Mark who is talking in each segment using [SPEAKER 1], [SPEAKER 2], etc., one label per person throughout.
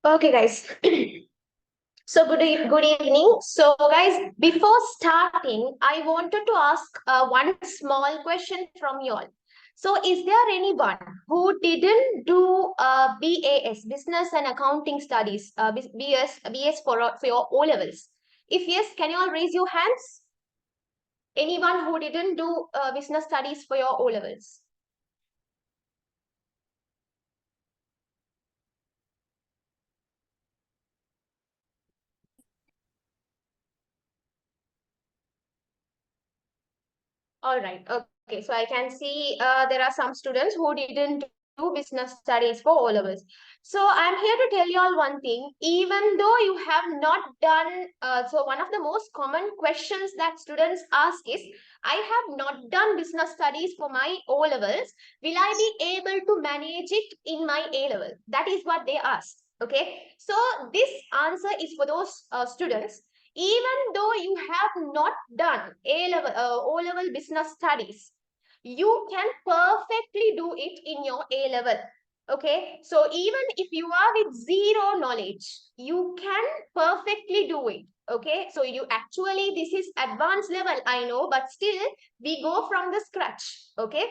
[SPEAKER 1] Okay, guys. So good evening. So, guys, before starting, I wanted to ask one small question from you all. So, is there anyone who didn't do BAS, Business and Accounting Studies, BS for your O levels? If yes, can you all raise your hands? Anyone who didn't do business studies for your O levels? All right. Okay. So I can see there are some students who didn't do business studies for O levels. So I'm here to tell you all one thing. Even though you have not done, so one of the most common questions that students ask is, I have not done business studies for my O levels. Will I be able to manage it in my A level? That is what they ask. Okay. So this answer is for those students even though you have not done A level, O level business studies, you can perfectly do it in your A level. Okay, so even if you are with zero knowledge, you can perfectly do it. Okay, so you actually, this is advanced level, I know, but still we go from the scratch. Okay,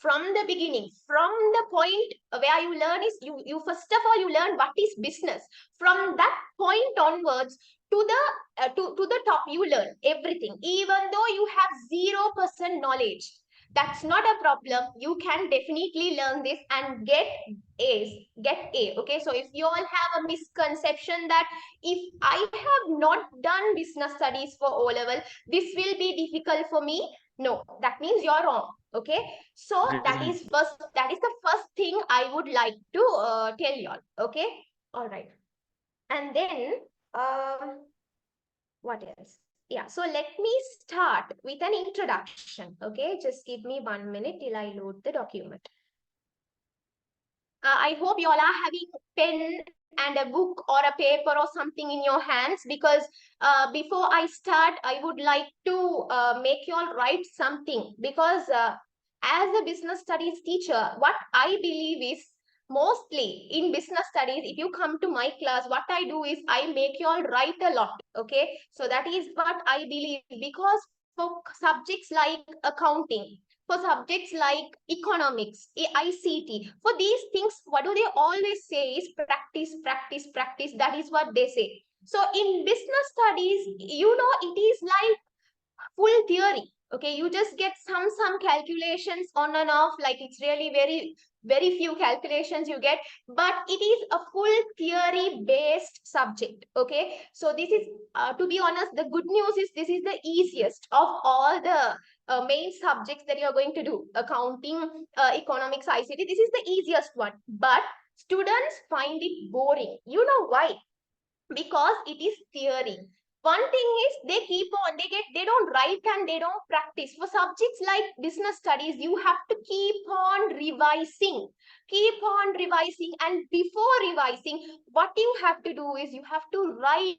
[SPEAKER 1] from the beginning, from the point where you learn is you first of all you learn what is business. From that point onwards to the top, you learn everything even though you have 0% knowledge. That's not a problem. You can definitely learn this and get A. Okay, so if you all have a misconception that if I have not done business studies for O level, this will be difficult for me, no, that means you're wrong. Okay, so that is the first thing I would like to tell you all. Okay, all right. And then what else? Yeah, so let me start with an introduction. Okay, just give me 1 minute till I load the document. I hope you all are having pen and a book or a paper or something in your hands, because before I start, I would like to make you all write something, because as a business studies teacher, what I believe is mostly in business studies, if you come to my class, what I do is I make you all write a lot. Okay, so that is what I believe, because for subjects like accounting, for subjects like economics, ICT, for these things, what do they always say is practice, practice, practice. That is what they say. So in business studies, it is like full theory. Okay, you just get some calculations on and off, like it's really very few calculations you get, but it is a full theory based subject. Okay, so this is to be honest, the good news is this is the easiest of all the main subjects that you're going to do: accounting, economics, ICT. This is the easiest one, but students find it boring. You know why? Because it is theory. One thing is they don't write and they don't practice. For subjects like business studies, you have to keep on revising, and before revising, what you have to do is you have to write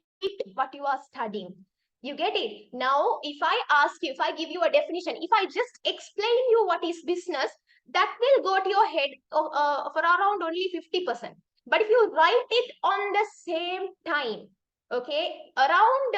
[SPEAKER 1] what you are studying. You get it? Now if I ask you, if I give you a definition, if I just explain you what is business, that will go to your head for around only 50%. But if you write it on the same time, okay, around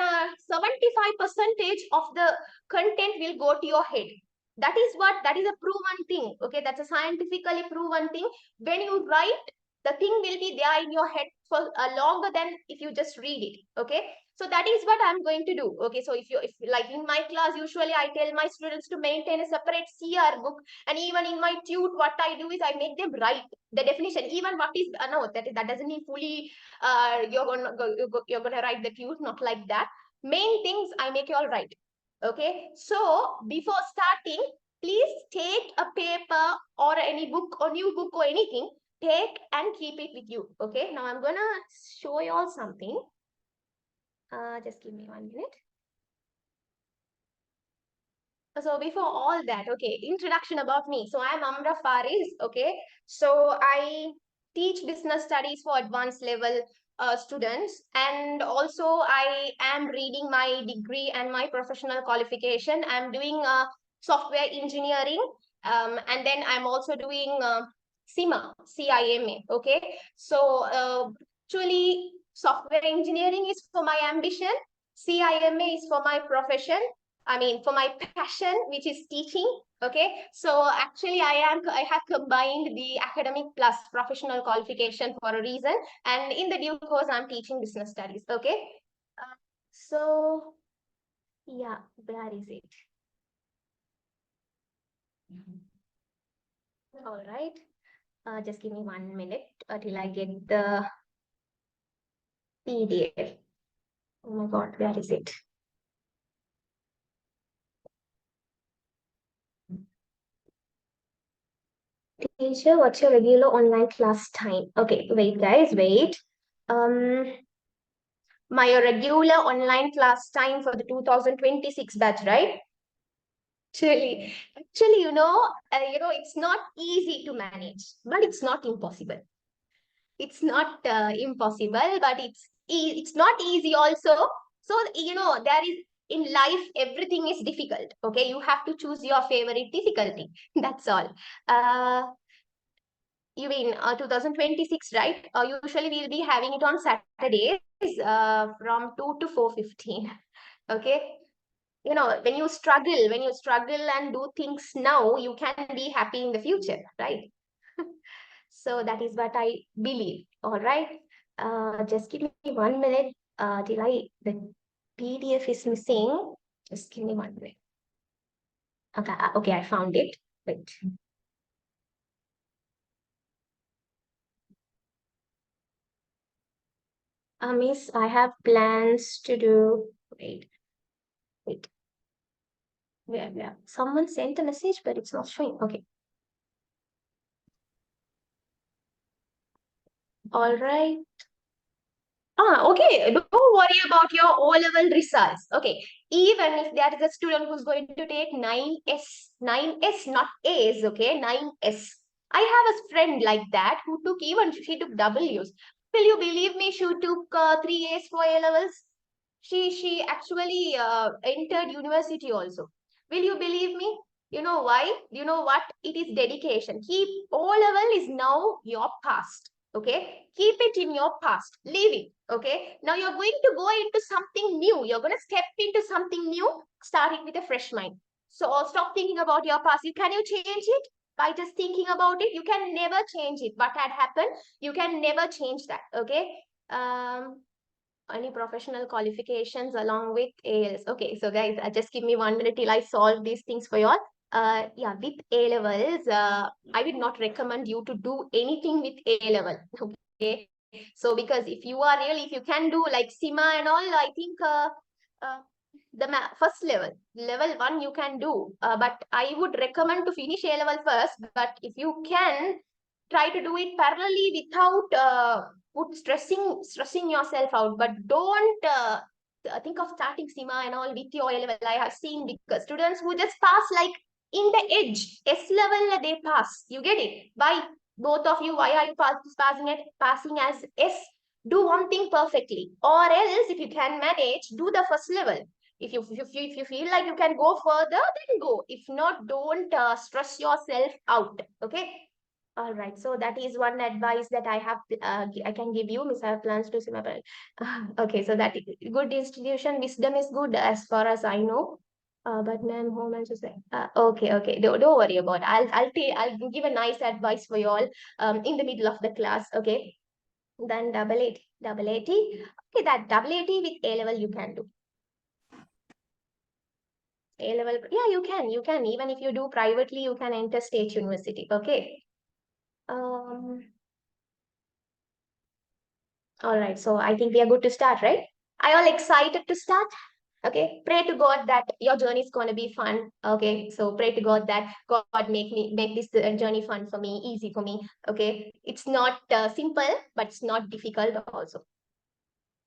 [SPEAKER 1] 75 percentage of the content will go to your head. That is a proven thing. Okay, that's a scientifically proven thing. When you write, the thing will be there in your head for longer than if you just read it. Okay, so that is what I'm going to do. Okay, so if like in my class, usually I tell my students to maintain a separate CR book, and even in my tute, what I do is I make them write the definition. Even what is no, that doesn't mean fully you're gonna write the cues, not like that. Main things I make you all write. Okay, so before starting, please take a paper or any book or new book or anything, take and keep it with you. Okay, now I'm gonna show you all something. Just give me 1 minute. So before all that, okay, introduction about me. So I'm Amra Faris. Okay, so I teach business studies for advanced level students, and also I am reading my degree and my professional qualification. I'm doing software engineering, and then I'm also doing CIMA. Okay, so actually, software engineering is for my ambition. CIMA is for my profession. I mean, for my passion, which is teaching. Okay, so actually, I have combined the academic plus professional qualification for a reason, and in the due course, I'm teaching business studies. Okay, so yeah, where is it? All right. Just give me 1 minute till I get the PDF. Oh my God, where is it? Teacher, what's your regular online class time? Okay, wait, guys, wait. Um, my regular online class time for the 2026 batch, right? Actually, it's not easy to manage, but it's not impossible. It's not impossible, but it's not easy also. So there is in life everything is difficult. Okay, you have to choose your favorite difficulty. That's all. You mean 2026, right? Usually we'll be having it on Saturdays from 2 to 4:15. Okay. When you struggle and do things now, you can be happy in the future, right? So that is what I believe. All right. Just give me 1 minute till the PDF is missing. Just give me 1 minute. Okay, okay, I found it. Wait. Miss, I have plans to do. Wait, wait. Where? Someone sent a message, but it's not showing. Okay. All right. Okay. Don't worry about your O-level results. Okay. Even if there is a student who's going to take 9S, not A's, okay, 9S. I have a friend like that who took even she took W's. Will you believe me? She took 3A's for A-levels. She actually entered university also. Will you believe me? You know why? You know what? It is dedication. Keep O-level is now your past. Okay, keep it in your past, leave it. Okay, now you're going to go into something new, you're going to step into something new, starting with a fresh mind. So stop thinking about your past. Can you change it by just thinking about it? You can never change it. What had happened, you can never change that. Okay. Any professional qualifications along with ALs? Okay, so guys, just give me 1 minute till I solve these things for you all. Yeah, with A levels, I would not recommend you to do anything with A level. Okay, so because if you can do like SIMA and all, I think uh, the first level one you can do. But I would recommend to finish A level first. But if you can, try to do it parallelly without stressing yourself out. But don't think of starting SIMA and all with your A level. I have seen because students who just pass like in the edge S level they pass. You get it? Why both of you? Why are you passing as S? Do one thing perfectly, or else if you can manage, do the first level. If you feel like you can go further, then go. If not, don't stress yourself out. Okay. All right, so that is one advice that I can give you. Miss, I have plans to see my parent. Okay, so that good institution, wisdom is good as far as I know. But ma'am, home and society. Okay. Don't worry about it. I'll give a nice advice for you all in the middle of the class. Okay, then double AT. Okay, that double AT with A level you can do. A level, yeah, you can. Even if you do privately, you can enter state university. Okay. Um, All right, so I think we are good to start, right? Are you all excited to start? Okay, pray to God that your journey is going to be fun. Okay, so pray to God that God make this journey fun for me, easy for me. Okay, it's not simple, but it's not difficult also.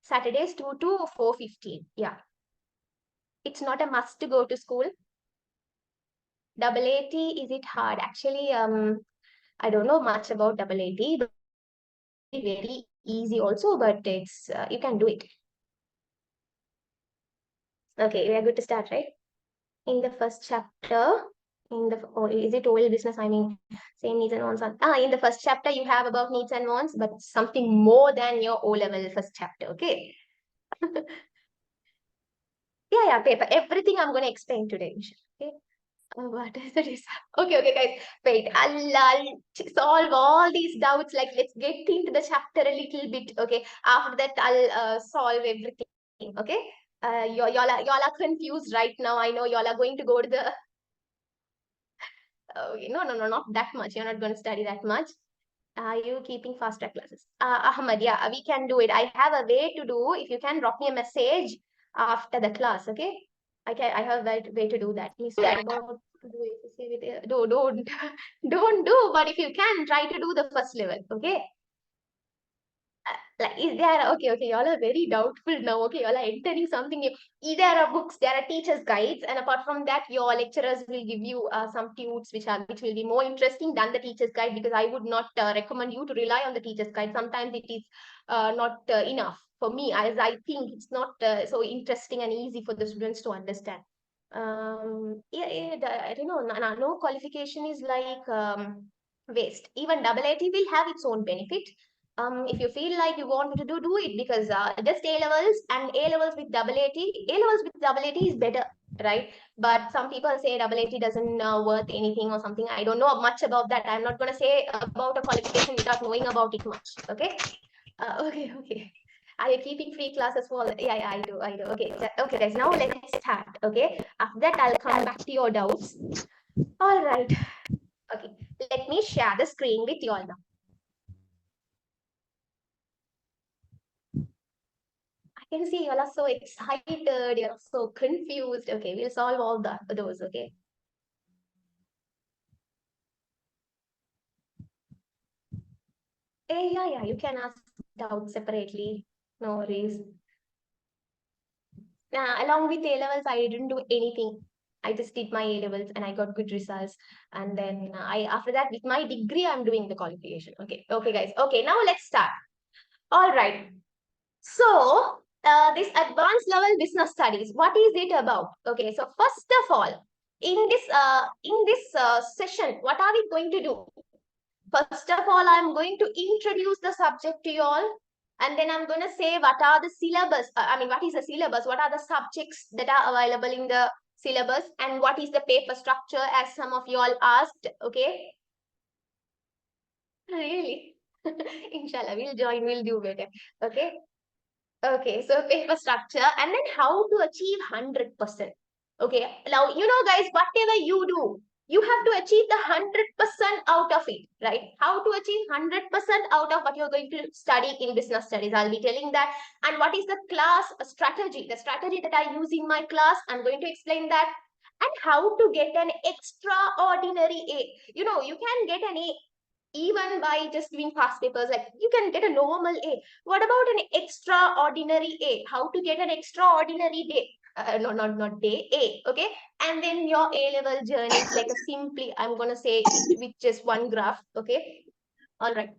[SPEAKER 1] Saturdays 2 to 4:15. Yeah, it's not a must to go to school. Double AT, is it hard? Actually, I don't know much about double AT, but very easy also. But it's you can do it. Okay, we are good to start, right? In the first chapter, In the, or is it oil business? I mean, same needs and wants. In the first chapter you have about needs and wants, but something more than your O level first chapter. Okay. Yeah, yeah, paper. Everything I'm gonna explain today. Okay. What is the result? Okay, okay, guys. Wait, I'll solve all these doubts. Like, let's get into the chapter a little bit. Okay. After that, I'll solve everything. Okay. Y'all are confused right now. I know y'all are going to go to the. Okay, no, no, no, not that much. You're not going to study that much. Are you keeping fast track classes? Ahmad, yeah, we can do it. I have a way to do. If you can drop me a message after the class, okay? I have a way to do that. Please, what about to do ACC with don't don't do. But if you can, try to do the first level, okay? Like, is there okay, okay, y'all are very doubtful now. Okay, y'all are entering something new. There are books, there are teachers' guides, and apart from that, your lecturers will give you some tunes which will be more interesting than the teacher's guide, because I would not recommend you to rely on the teacher's guide. Sometimes it is not enough for me, as I think it's not so interesting and easy for the students to understand. Yeah, yeah, I don't know. No, no qualification is like waste. Even double AT will have its own benefit. If you feel like you want to do it, because just A levels and A levels with double AT, A levels with double AT is better, right? But some people say double AT doesn't worth anything or something. I don't know much about that. I'm not gonna say about a qualification without knowing about it much. Okay. Okay. Okay. Are you keeping free classes for? Yeah, yeah, I do. I do. Okay. Okay, guys. Now let's start. Okay. After that, I'll come back to your doubts. All right. Okay. Let me share the screen with you all now. I can see you all are so excited, you're so confused. Okay, we'll solve all those, okay? Yeah, yeah, you can ask doubts separately. No worries. Along with A levels, I didn't do anything. I just did my A levels and I got good results. And then I after that, with my degree, I'm doing the qualification. Okay, okay, guys. Okay, now let's start. All right. So, this advanced level business studies, what is it about? Okay, so first of all, in this session, what are we going to do? First of all, I'm going to introduce the subject to you all, and then I'm going to say what are the syllabus. I mean, what is the syllabus? What are the subjects that are available in the syllabus, and what is the paper structure, as some of you all asked. Okay, really? Inshallah, we'll join. We'll do better. Okay. Okay, so paper structure, and then how to achieve 100%. Okay, now you know, guys, whatever you do, you have to achieve the 100% out of it, right? How to achieve 100% out of what you're going to study in business studies. I'll be telling that. And what is the class strategy? The strategy that I use in my class, I'm going to explain that. And how to get an extraordinary A. You know, you can get an A even by just doing past papers. Like, you can get a normal A. What about an extraordinary A? How to get an extraordinary day? No, not day, A. Okay. And then your A level journey is like a simply, I'm gonna say it with just one graph. Okay. All right.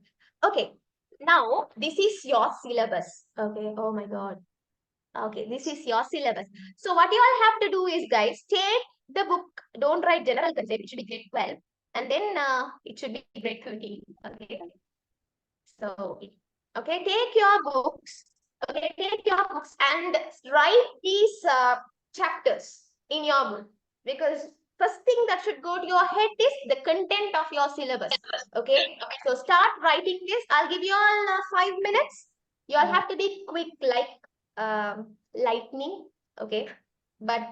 [SPEAKER 1] Okay. Now this is your syllabus. Okay. Oh my God. Okay, this is your syllabus. So what you all have to do is, guys, take the book. Don't write general concept. It should be grade 12. And then it should be grade 13. Okay. So, okay, take your books. Okay, take your books and write these chapters in your book. Because first thing that should go to your head is the content of your syllabus. Okay. So start writing this. I'll give you all 5 minutes. You all have to be quick, like lightning. Okay. But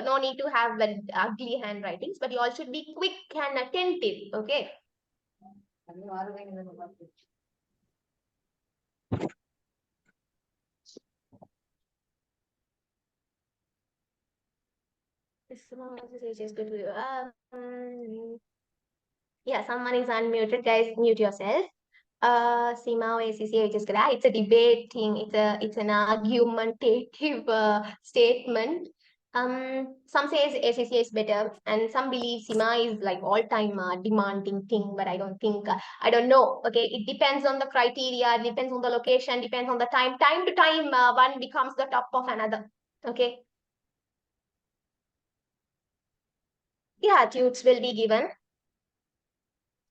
[SPEAKER 1] no need to have ugly handwritings. But you all should be quick and attentive. Okay. If someone else is just good to you. Yeah, someone is unmuted. Guys, mute yourself. Seema or ACC, which is correct. It's a debating. It's an argumentative statement. Some says ACC is better, and some believe SEMA is like all-time demanding thing. But I don't think. I don't know. Okay, it depends on the criteria. Depends on the location. Depends on the time. Time to time, one becomes the top of another. Okay. Yeah, tutes will be given.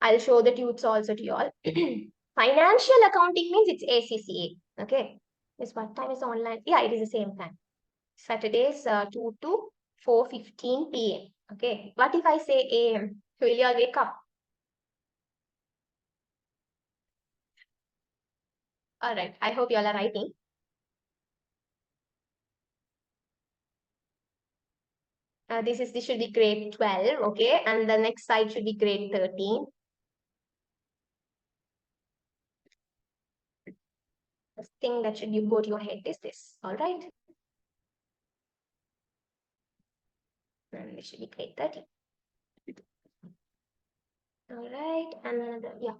[SPEAKER 1] I'll show the tutes also to you all. Financial accounting means it's ACCA. Okay. This what time is online? Yeah, it is the same time. Saturdays 2 to 4:15 p.m. Okay. What if I say a.m.? Will you all wake up? All right. I hope you all are writing. This should be grade 12. Okay. And the next side should be grade 13. The thing that should you go to your head is this. All right. And this should be grade 13. All right. And another, yeah.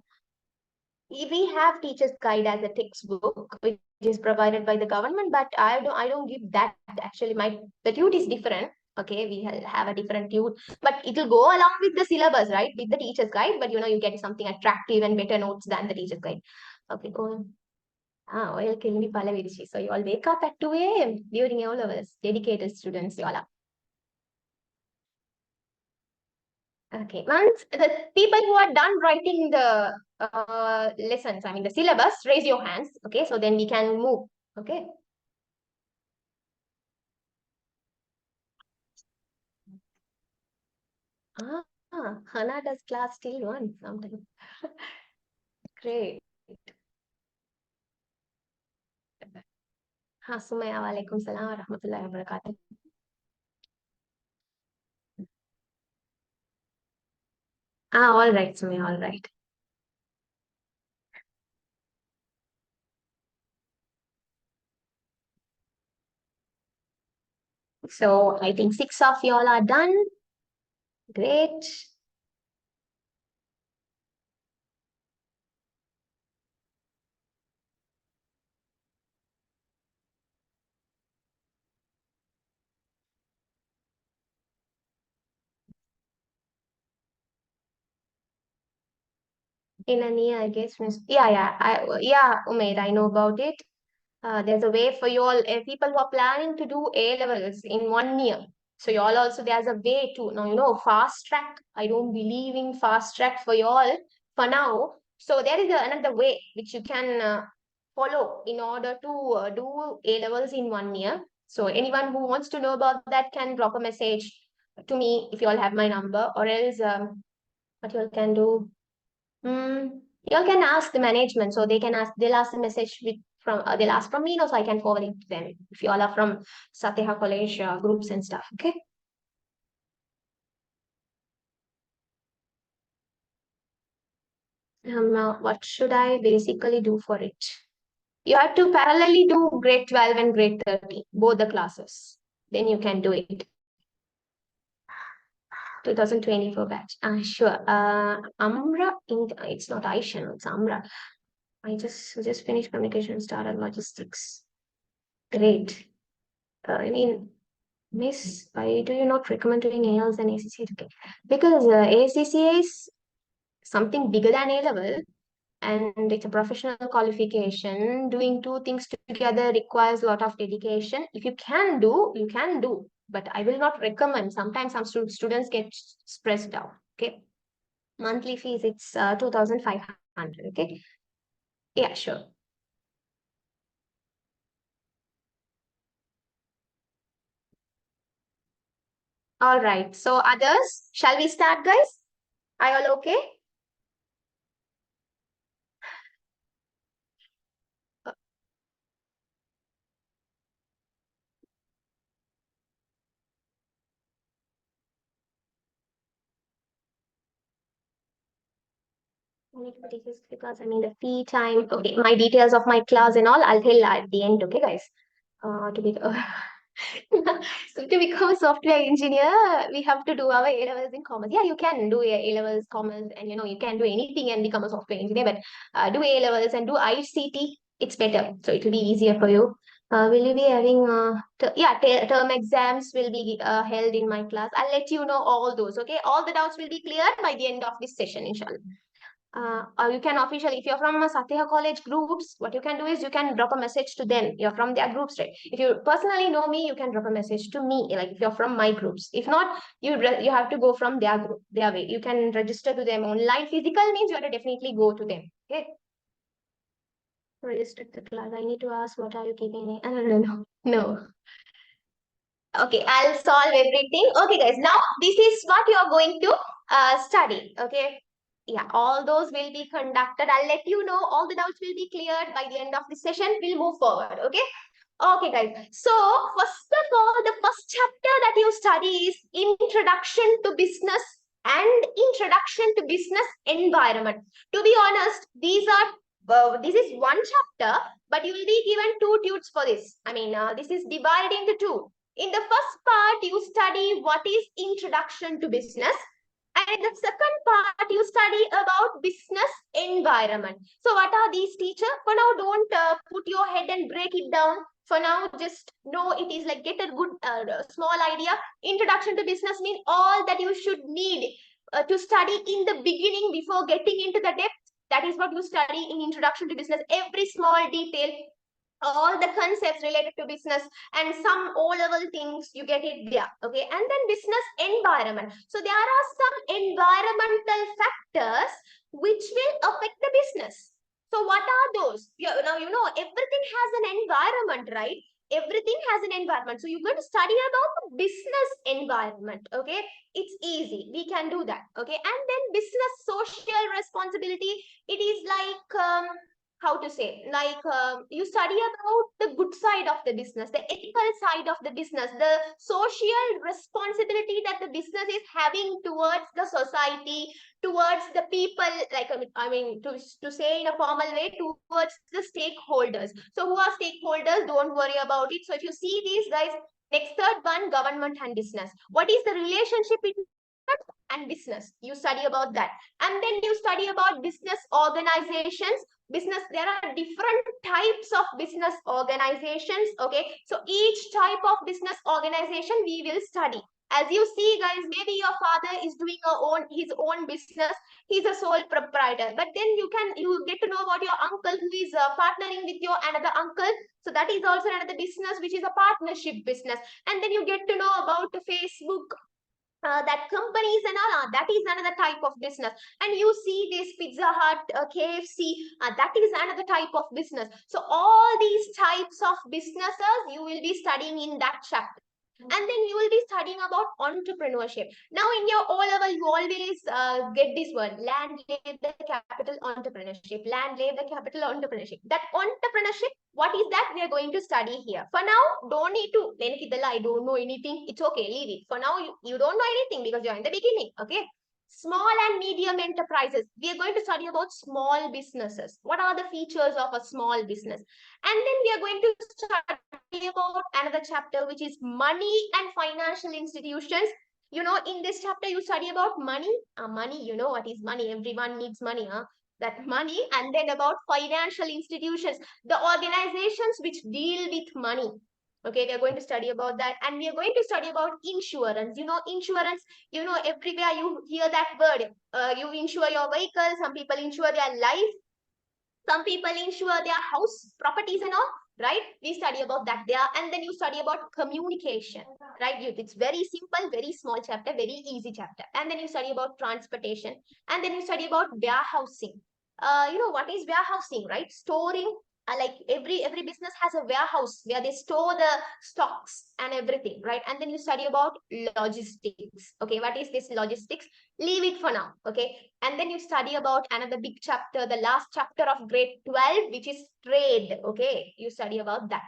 [SPEAKER 1] We have teacher's guide as a textbook which is provided by the government, but I don't give that. Actually, my the tute is different. Okay, we have a different tute, but it will go along with the syllabus, right, with the teacher's guide, but you get something attractive and better notes than the teacher's guide. Okay, go on. Oil kill me pala virichi. So you all wake up at 2 a.m. during all of us dedicated students, you all are. Okay, once the people who are done writing the lessons, I mean the syllabus, raise your hands. Okay, so then we can move. Okay. Hana does class till one sometimes. Great. Sumaya, walaikum salam wa rahmatullahi wa barakatuh. All right, Sumaya, all right. So I think six of y'all are done. Great. In a year, I guess. Yeah, Umaid, I know about it. There's a way for you all people who are planning to do A levels in 1 year. So you all also there's a way to now fast track. I don't believe in fast track for you all for now. So there is another way which you can follow in order to do A levels in 1 year. So anyone who wants to know about that can drop a message to me if you all have my number, or else what you all can do. You all can ask the management, so they'll ask the message they'll ask from me, so I can forward it to them. If you all are from Sateha College groups and stuff, okay? What should I basically do for it? You have to parallelly do grade 12 and grade 13, both the classes. Then you can do it. 2024 batch. Sure. Amra, it's not Aisha, it's Amra. I just finished communication, started logistics. Great. I mean, Miss, why do you not recommend doing ALs and ACCA together? Because ACCA is something bigger than A level and it's a professional qualification. Doing two things together requires a lot of dedication. If you can do, you can do. But I will not recommend. Sometimes some students get stressed out. Okay. Monthly fees, it's 2,500. Okay. Yeah, sure. All right. So others, shall we start, guys? Are you all okay? I need to take this because I mean the fee time. Okay, my details of my class and all I'll tell at the end. Okay, guys. To be so to become a software engineer, we have to do our A levels in commerce. Yeah, you can do A levels commerce, and you can do anything and become a software engineer. But do A levels and do ICT. It's better, so it will be easier for you. Will you be having term exams will be held in my class. I'll let you know all those. Okay, all the doubts will be cleared by the end of this session, inshallah. Or you can officially, if you're from a Satya College groups, what you can do is you can drop a message to them. You're from their groups, right? If you personally know me, you can drop a message to me, like if you're from my groups. If not, you have to go from their group, their way. You can register to them online. Physical means you have to definitely go to them. Okay. Restrict the class. I need to ask, what are you keeping? No. No. Okay, I'll solve everything. Okay, guys, now this is what you're going to study. Okay, yeah, all those will be conducted. I'll let you know. All the doubts will be cleared by the end of the session. We'll move forward. Okay. Okay, guys. So, first of all, the first chapter that you study is Introduction to Business and Introduction to Business Environment. To be honest, this is one chapter, but you will be given two tudes for this. This is divided into two. In the first part, you study what is Introduction to Business, and in the second part, you study about business environment. So, what are these, teacher? For now, don't put your head and break it down. For now, just know it is like get a good small idea. Introduction to business means all that you should need to study in the beginning before getting into the depth. That is what you study in Introduction to Business. Every small detail, all the concepts related to business, and some O-level things you get it there. Okay, and then business environment. So there are some environmental factors which will affect the business. So what are those? Now you know everything has an environment, right? Everything has an environment. So you're going to study about business environment. Okay, it's easy. We can do that. Okay, and then business social responsibility. It is like how to say, like you study about the good side of the business, the ethical side of the business, the social responsibility that the business is having towards the society, towards the people, like to say in a formal way, towards the stakeholders. So who are stakeholders? Don't worry about it. So if you see these guys, next third one, government and business. What is the relationship between and business? You study about that. And then you study about business organizations. Business, there are different types of business organizations. Okay, so each type of business organization we will study. As you see, guys, maybe your father is doing his own business. He's a sole proprietor, but then you get to know about your uncle who is partnering with your another uncle. So that is also another business, which is a partnership business. And then you get to know about the Facebook, that companies and all, that is another type of business. And you see this Pizza Hut, KFC, that is another type of business. So all these types of businesses you will be studying in that chapter. And then you will be studying about entrepreneurship. Now in your O level, you always get this word, land, labor, capital, entrepreneurship. Land, labor, capital, entrepreneurship. That entrepreneurship, what is that we are going to study here? For now, don't need to, I don't know anything. It's okay, leave it. For now, you don't know anything because you're in the beginning. Okay. Small and medium enterprises. We are going to study about small businesses. What are the features of a small business? And then we are going to study about another chapter, which is money and financial institutions. You know, in this chapter, you study about money. Money, you know what is money? Everyone needs money, huh? That money. And then about financial institutions, the organizations which deal with money. Okay, we are going to study about that. And we are going to study about insurance. You know, insurance, you know, everywhere you hear that word. You insure your vehicle, some people insure their life, some people insure their house properties and all, right? We study about that there. And then you study about communication, right? It's very simple, very small chapter, very easy chapter. And then you study about transportation. And then you study about warehousing. You know what is warehousing, right? Storing, like every business has a warehouse where they store the stocks and everything, right? And then you study about logistics. Okay, what is this logistics? Leave it for now. Okay, and then you study about another big chapter, the last chapter of grade 12, which is trade. Okay, you study about that.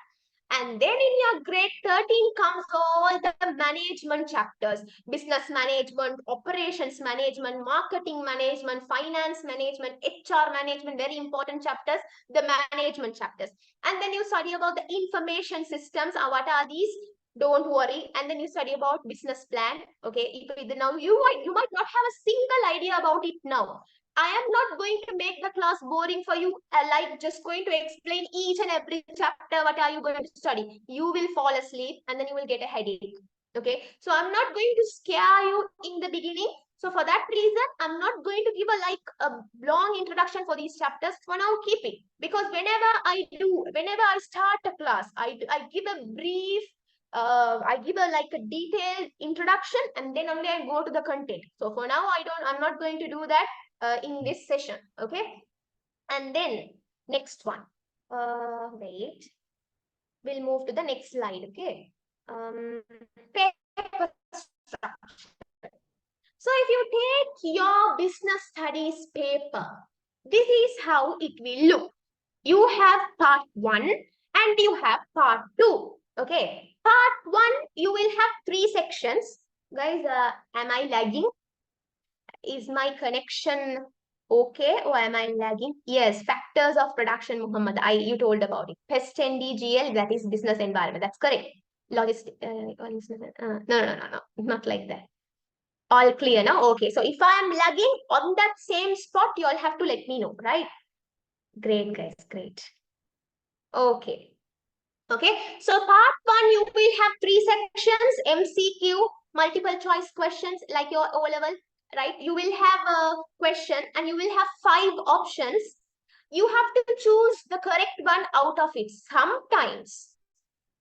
[SPEAKER 1] And then in your grade 13 comes all the management chapters: business management, operations management, marketing management, finance management, HR management, very important chapters, the management chapters. And then you study about the information systems. What are these? Don't worry. And then you study about business plan. Okay, now you might not have a single idea about it now. I am not going to make the class boring for you, like just going to explain each and every chapter. What are you going to study? You will fall asleep and then you will get a headache. Okay, so I'm not going to scare you in the beginning. So for that reason, I'm not going to give a long introduction for these chapters. For now, keep it, because whenever I start a class, I give a brief, I give a detailed introduction, and then only I go to the content. So for now, I'm not going to do that in this session. Okay. And then next one. Wait. We'll move to the next slide. Okay. Paper structure. So if you take your business studies paper, this is how it will look. You have part 1 and you have part 2. Okay. Part 1, you will have 3 sections. Guys, am I lagging? Is my connection okay, or am I lagging? Yes, factors of production, Muhammad. You told about it. Pest NDGL, that is business environment. That's correct. Logistic. No, not like that. All clear now? Okay. So if I am lagging on that same spot, you all have to let me know, right? Great, guys. Great. Okay. Okay. So part 1, you will have 3 sections: MCQ, multiple choice questions like your O level, right? You will have a question and you will have 5 options. You have to choose the correct one out of it. Sometimes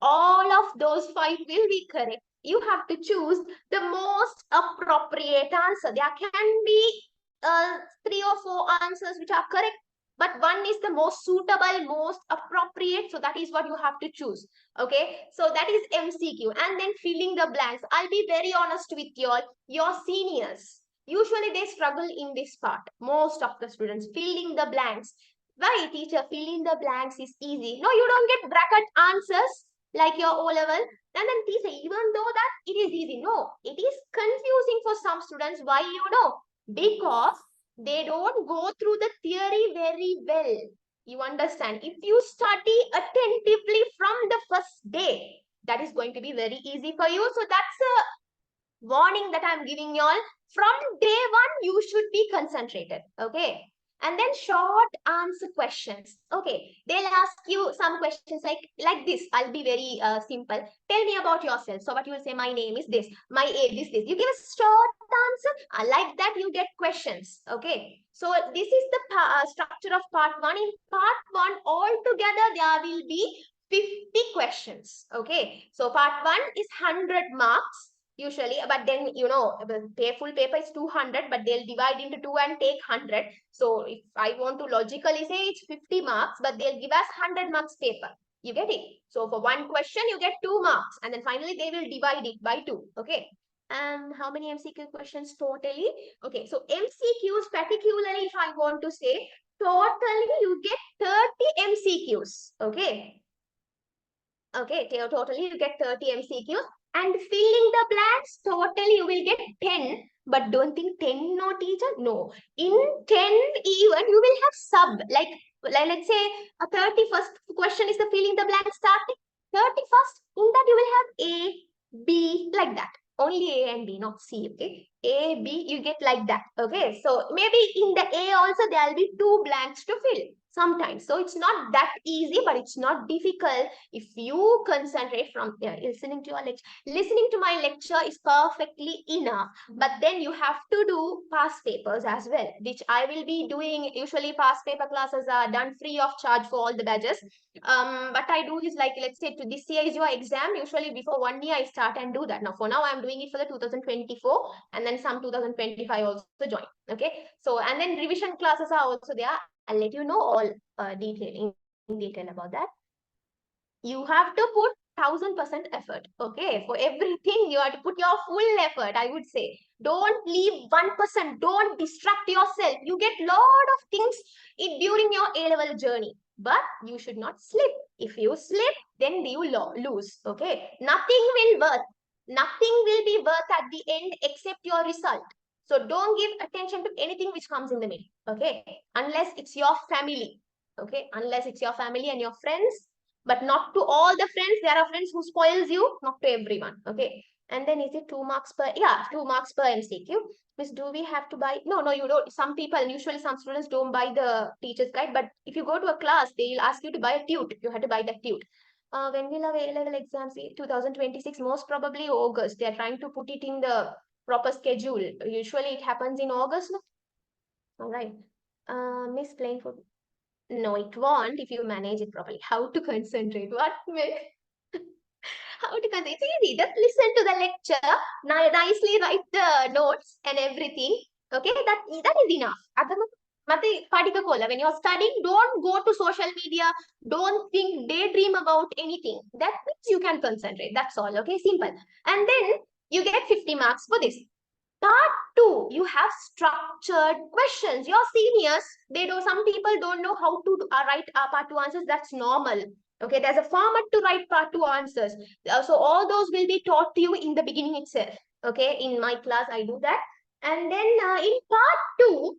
[SPEAKER 1] all of those 5 will be correct. You have to choose the most appropriate answer. There can be 3 or 4 answers which are correct, but one is the most suitable, most appropriate. So that is what you have to choose. Okay, so that is MCQ. And then filling the blanks. I'll be very honest with you all. Your seniors, usually they struggle in this part. Most of the students filling the blanks. Why, teacher? Filling the blanks is easy. No, you don't get bracket answers like your O level. And then teacher, even though that it is easy, no, it is confusing for some students. Why, you know? Because they don't go through the theory very well. You understand? If you study attentively from the first day, that is going to be very easy for you. So that's a warning that I'm giving you all. From day 1, you should be concentrated. Okay. And then short answer questions. Okay, they'll ask you some questions like this. I'll be very simple. Tell me about yourself. So what you will say, my name is this, my age is this. You give a short answer. Like that, you get questions. Okay, so this is the structure of part 1. In part 1, altogether there will be 50 questions. Okay, so part 1 is 100 marks usually, but then the full paper is 200, but they'll divide into 2 and take 100. So if I want to logically say it's 50 marks, but they'll give us 100 marks paper. You get it? So for one question, you get 2 marks, and then finally they will divide it by 2. Okay. And how many MCQ questions totally? Okay, so MCQs, particularly if I want to say, totally you get 30 MCQs. Okay. Okay, totally you get 30 MCQs. And filling the blanks, totally you will get 10. But don't think 10 no teacher. No. In 10 even you will have sub. Like let's say a 31st question is the filling the blank starting. 31st, in that you will have A, B, like that. Only A and B, not C. Okay. A, B, you get like that. Okay. So maybe in the A also there will be 2 blanks to fill sometimes. So it's not that easy, but it's not difficult if you concentrate from listening to your lecture. Listening to my lecture is perfectly enough, but then you have to do past papers as well, which I will be doing. Usually past paper classes are done free of charge for all the badges. What I do is, like, let's say to this year is your exam, usually before 1 year I start and do that. Now for now I'm doing it for the 2024, and then some 2025 also join. Okay, so and then revision classes are also there. I'll let you know all in detail about that. You have to put 1000% effort. Okay, for everything you have to put your full effort. I would say don't leave 1%. Don't distract yourself. You get lot of things during your A-level journey, but you should not slip. If you slip, then you lose. Okay, nothing will be worth at the end except your result. So don't give attention to anything which comes in the middle. Okay, unless it's your family. Okay, unless it's your family and your friends, but not to all the friends. There are friends who spoils you, not to everyone. Okay, and then is it 2 marks per? Yeah, 2 marks per MCQ. Miss, do we have to buy? No, you don't. Some people, usually some students don't buy the teacher's guide, but if you go to a class, they'll ask you to buy a tute. You have to buy that tute. When will our A-level exams be? 2026, most probably August. They are trying to put it in the proper schedule. Usually it happens in August. No? All right. Miss playing for. No, it won't if you manage it properly. How to concentrate? What? How to concentrate? It's easy. Just listen to the lecture. Nicely write the notes and everything. Okay, that is enough. When you're studying, don't go to social media. Don't think, daydream about anything. That means you can concentrate. That's all. Okay, simple. And then you get 50 marks for this. Part 2, you have structured questions. Your seniors, some people don't know how to write part 2 answers. That's normal. Okay, there's a format to write part 2 answers. So all those will be taught to you in the beginning itself. Okay, in my class, I do that. And then in part 2,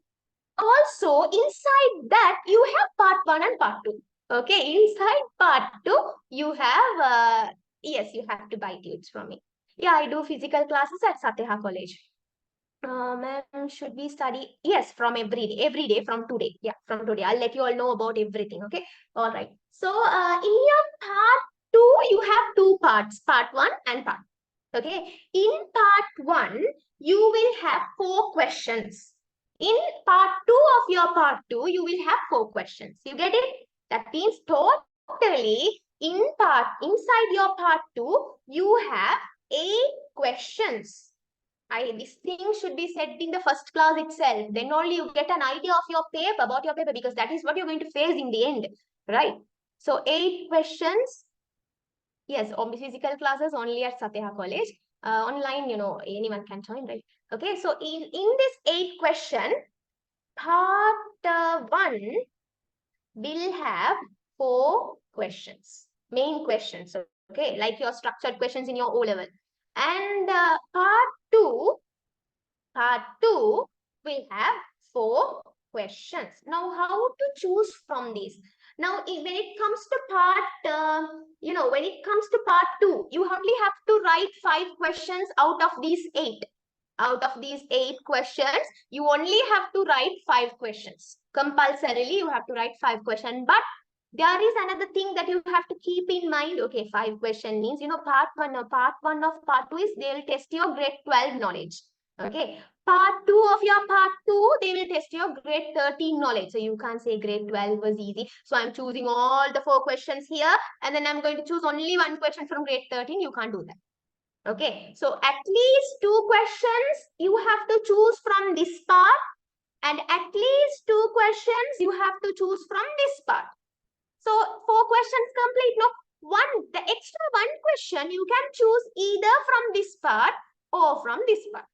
[SPEAKER 1] also inside that, you have part 1 and part 2. Okay, inside part 2, you have, yes, you have to buy tudes from me. Yeah, I do physical classes at Satyaha College. Ma'am, should we study? Yes, from every day from today. Yeah, from today. I'll let you all know about everything. Okay. All right. So, in your part 2, you have 2 parts, part 1 and part. Okay. In part 1, you will have 4 questions. In part 2 of your part 2, you will have 4 questions. You get it? That means totally inside your part 2, you have 8 questions. This thing should be said in the first class itself. Then only you get an idea of your paper, about your paper, because that is what you're going to face in the end, right? So 8 questions. Yes, physical classes only at Satyaha College. Online, anyone can join, right? Okay, so in this 8 question, part 1 will have 4 questions, main questions. Okay, like your structured questions in your O level. And part 2 will have 4 questions. Now, how to choose from these? Now, when it comes to when it comes to part 2, you only have to write 5 questions out of these 8. Out of these 8 questions, you only have to write 5 questions. Compulsorily, you have to write 5 questions. But there is another thing that you have to keep in mind. Okay, 5 question means, part 1 of part 2 is they will test your grade 12 knowledge. Okay, part 2 of your part 2, they will test your grade 13 knowledge. So you can't say grade 12 was easy. So I'm choosing all the 4 questions here, and then I'm going to choose only 1 question from grade 13. You can't do that. Okay, so at least 2 questions you have to choose from this part, and at least 2 questions you have to choose from this part. So 4 questions complete. No, the extra 1 question you can choose either from this part or from this part.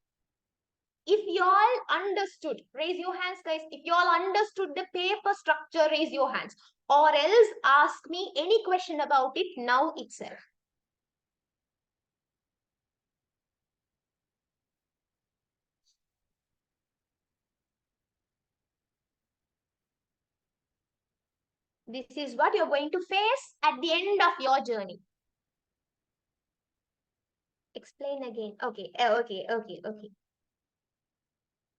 [SPEAKER 1] If you all understood, raise your hands, guys. If you all understood the paper structure, raise your hands. Or else ask me any question about it now itself. This is what you're going to face at the end of your journey. Explain again. Okay, okay.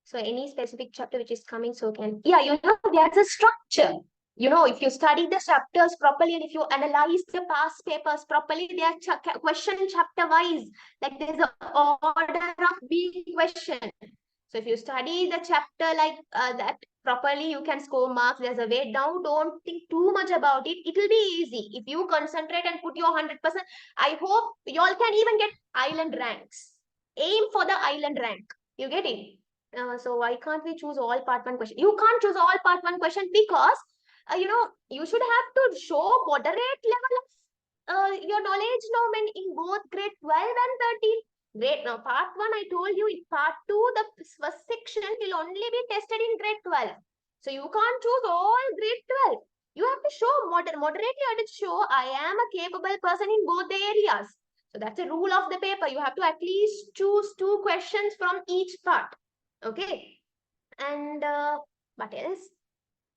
[SPEAKER 1] So any specific chapter which is coming, so there's a structure. If you study the chapters properly and if you analyze the past papers properly, they are question chapter wise. Like there's an order of being questioned. So if you study the chapter like that properly, you can score marks. There's a way down. Don't think too much about it. It will be easy. If you concentrate and put your 100%, I hope you all can even get island ranks. Aim for the island rank. You get it? So why can't we choose all part 1 question? You can't choose all part 1 question because, you should have to show moderate level of your knowledge now when in both grade 12 and 13. Great. Now, part 1, I told you, in part 2, the first section will only be tested in grade 12. So, you can't choose all grade 12. You have to show moderately, I have to show I am a capable person in both the areas. So, that's a rule of the paper. You have to at least choose 2 questions from each part. Okay. And what else?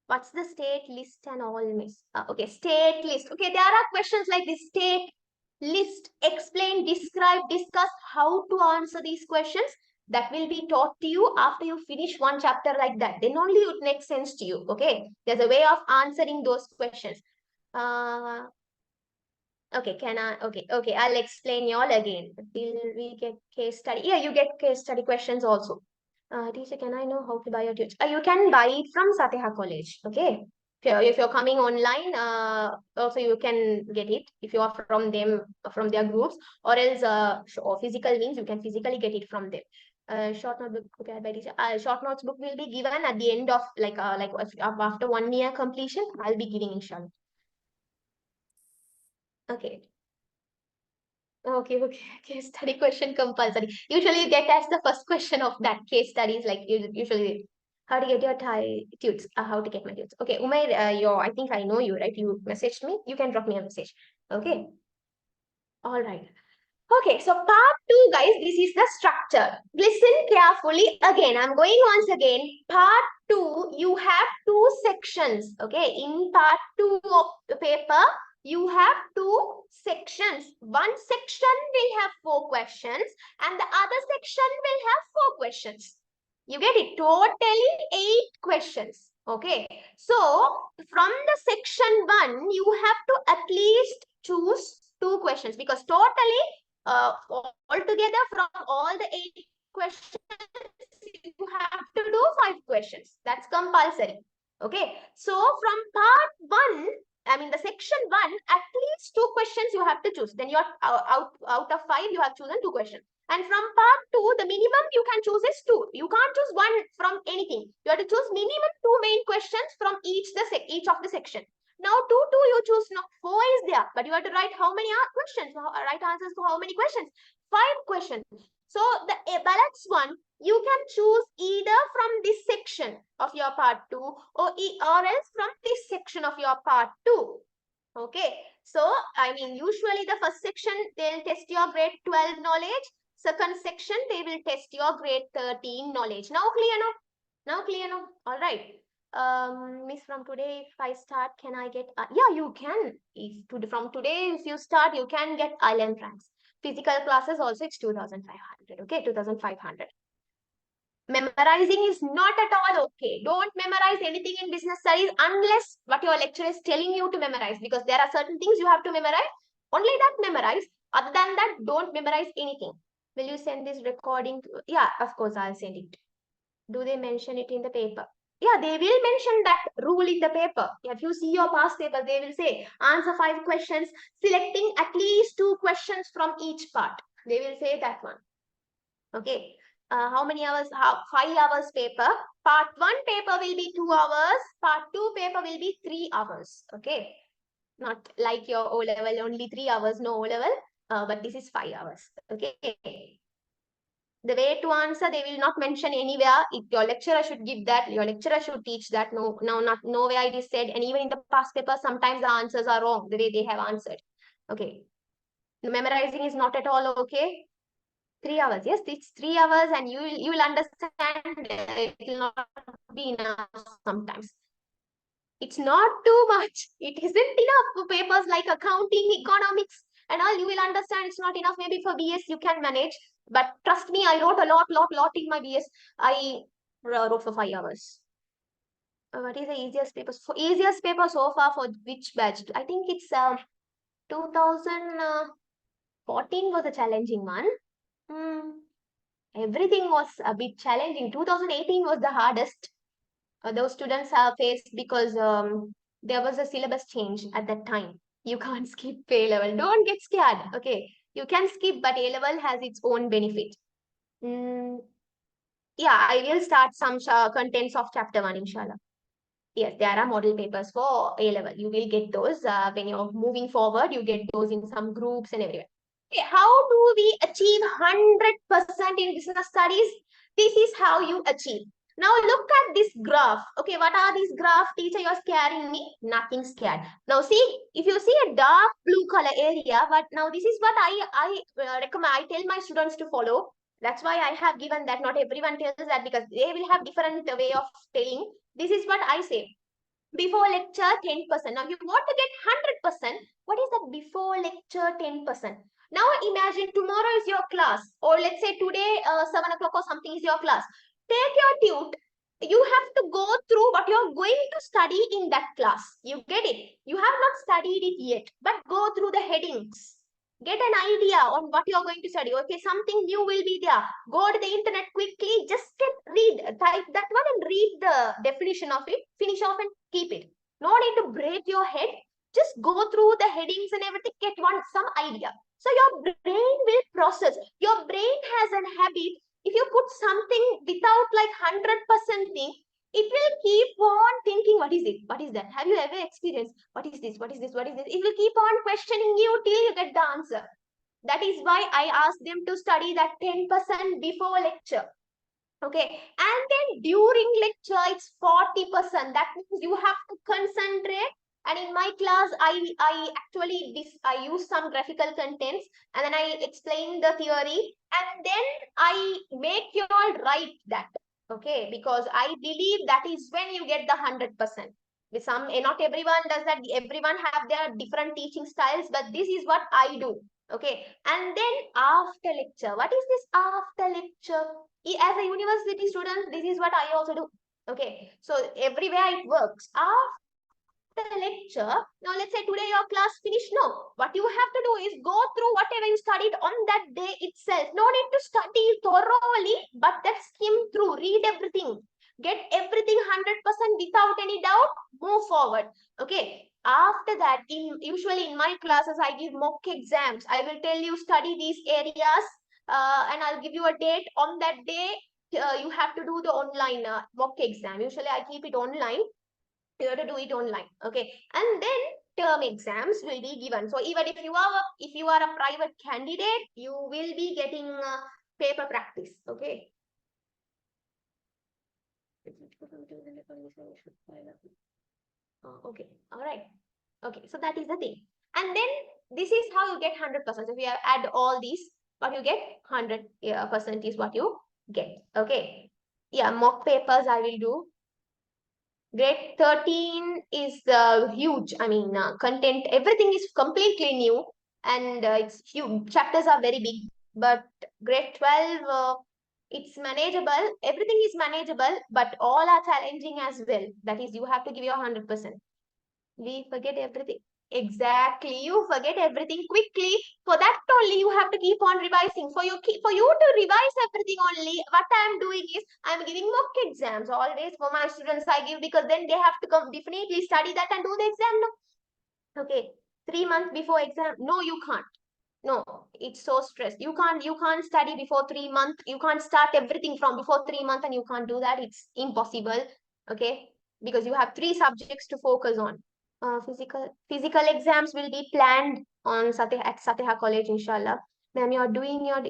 [SPEAKER 1] What's the state list and all, miss? Okay, state list. Okay, there are questions like this. State list, explain, describe, discuss how to answer these questions. That will be taught to you after you finish one chapter like that. Then only it makes sense to you. Okay, there's a way of answering those questions. Okay, okay, I'll explain you all again. Will we get case study? Yeah, you get case study questions also. Teacher, can I know how to buy your tutor? You can buy it from Satya College. Okay. If you're coming online, also you can get it if you are from them, from their groups, or else or physical means you can physically get it from them. Short notebook prepared by teacher. Short notes book will be given at the end of like after 1 year completion. I'll be giving inshallah. Okay. Okay. Case study question compulsory. Usually you get as the first question of that case studies, like usually how to get your tutes, how to get my tutes. Okay, Umair, I think I know you, right? You messaged me. You can drop me a message. Okay. All right. Okay, so part two, guys, this is the structure. Listen carefully again. I'm going once again. Part two, you have two sections. Okay, in part two of the paper, you have two sections. One section will have 4 questions, and the other section will have 4 questions. You get it? Totally 8 questions. Okay, so from the section one, you have to at least choose 2 questions, because totally altogether from all the 8 questions, you have to do 5 questions. That's compulsory. Okay. So from part one, I mean the section one, at least 2 questions you have to choose. Then you're out of 5, you have chosen 2 questions. And from part two, the minimum you can choose is 2. You can't choose one from anything. You have to choose minimum 2 main questions from each of the section. Now, 2 you choose. No, 4 is there, but you have to write how many questions, write answers to how many questions? 5 questions. So the balance one, you can choose either from this section of your part 2 or else from this section of your part 2. Okay. So, I mean, usually the first section, they'll test your grade 12 knowledge. Second section, they will test your grade 13 knowledge. Now clear now? Now clear now? All right. Miss, from today, if I start, can I get? Yeah, you can. From today, if you start, you can get island ranks. Physical classes also, it's 2,500. Okay, 2,500. Memorizing is not at all okay. Don't memorize anything in business studies unless what your lecturer is telling you to memorize, because there are certain things you have to memorize. Only that memorize. Other than that, don't memorize anything. Will you send this recording? Yeah, of course, I'll send it. Do they mention it in the paper? Yeah, they will mention that rule in the paper. If you see your past paper, they will say answer 5 questions, selecting at least 2 questions from each part. They will say that one. Okay. How many hours? 5 hours paper. Part 1 paper will be 2 hours. Part 2 paper will be 3 hours. Okay. Not like your O level, only 3 hours, no O level. But this is 5 hours. Okay. The way to answer, they will not mention anywhere. If your lecturer should give that, your lecturer should teach that. Not nowhere it is said. And even in the past paper, sometimes the answers are wrong, the way they have answered. Okay. Memorizing is not at all okay. 3 hours. Yes, it's 3 hours, and you will understand it will not be enough sometimes. It's not too much. It isn't enough for papers like accounting, economics, and all. You will understand it's not enough. Maybe for BS you can manage, but trust me, I wrote a lot in my BS. I wrote for 5 hours. What is the easiest paper? For easiest paper so far for which batch? I think it's 2014 was a challenging one. Hmm. Everything was a bit challenging. 2018 was the hardest those students have faced, because there was a syllabus change at that time. You can't skip A level. Don't get scared. Okay, you can skip, but A level has its own benefit. Mm, yeah, I will start some contents of chapter 1, inshallah. Yes, there are model papers for A level. You will get those when you're moving forward. You get those in some groups and everywhere. Okay, how do we achieve 100% in business studies? This is how you achieve. Now look at this graph. Okay, what are these graphs? Teacher, you're scaring me. Nothing scared. Now see, if you see a dark blue color area, but now this is what I recommend. I tell my students to follow. That's why I have given that. Not everyone tells that, because they will have different way of telling. This is what I say. Before lecture, 10%. Now you want to get 100%. What is that before lecture 10%? Now imagine tomorrow is your class, or let's say today 7 o'clock or something is your class. Take your tute. you have to go through what you're going to study in that class. You get it? You have not studied it yet, but go through the headings. Get an idea on what you're going to study. Okay, something new will be there. Go to the internet quickly, just read, type that one and read the definition of it, finish off and keep it. No need to break your head. Just go through the headings and everything, get some idea. So your brain will process. Your brain has an habit. If you put something without like 100% thing, it will keep on thinking, what is it? What is that? Have you ever experienced? What is this? What is this? What is this? It will keep on questioning you till you get the answer. That is why I asked them to study that 10% before lecture. Okay. And then during lecture, it's 40%. That means you have to concentrate. And in my class, I use some graphical contents and then I explain the theory and then I make you all write that. Okay, because I believe that is when you get the 100%. With not everyone does that. Everyone have their different teaching styles, but this is what I do. Okay, and then after lecture, what is this after lecture? As a university student, this is what I also do. Okay, so everywhere it works. After lecture, now let's say today your class finished. No, what you have to do is go through whatever you studied on that day itself. No need to study thoroughly, but then skim through, read everything, get everything 100% without any doubt, move forward. Okay, after that, usually in my classes, I give mock exams. I will tell you study these areas and I'll give you a date. On that day, you have to do the online mock exam. Usually I keep it online. You have to do it online. Okay. And then term exams will be given. So even if you are a private candidate, you will be getting paper practice. Okay. Okay. All right. Okay. So that is the thing. And then this is how you get 100%. So if you add all these, what you get 100% is what you get. Okay. Yeah. Mock papers I will do. Grade 13 is huge. I mean, content, everything is completely new and it's huge. Chapters are very big, but grade 12, it's manageable. Everything is manageable, but all are challenging as well. That is, you have to give your 100%. We forget everything. Exactly. You forget everything quickly. For that only, you have to keep on revising. For you to revise everything only, what I am doing is I am giving mock exams always for my students. I give because then they have to come definitely study that and do the exam. No? Okay. 3 months before exam. No, you can't. No, it's so stressed. You can't study before 3 months. You can't start everything from before 3 months and you can't do that. It's impossible. Okay. Because you have 3 subjects to focus on. Physical exams will be planned on at Sateha College, inshallah. Ma'am, you're doing your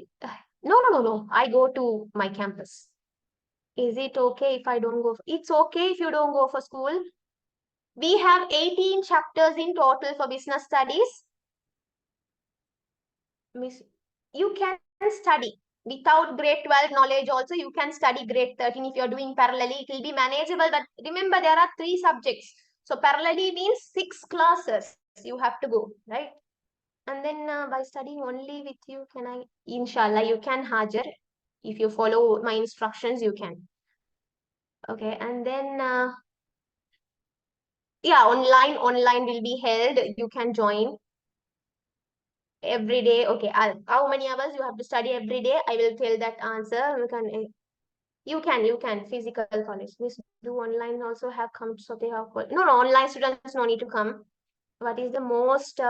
[SPEAKER 1] no. I go to my campus. Is it okay if I don't go? It's okay if you don't go for school. We have 18 chapters in total for business studies. Miss, you can study without grade 12 knowledge also. You can study grade 13 if you're doing parallelly. It will be manageable. But remember, there are 3 subjects. So parallelly means 6 classes you have to go, right? And then by studying only with you, inshallah, you can hajar. If you follow my instructions, you can. Okay, and then, yeah, online will be held. You can join every day. Okay, how many hours you have to study every day? I will tell that answer. You can physical college. Miss, do online also have come so they have no online students no need to come. What is the most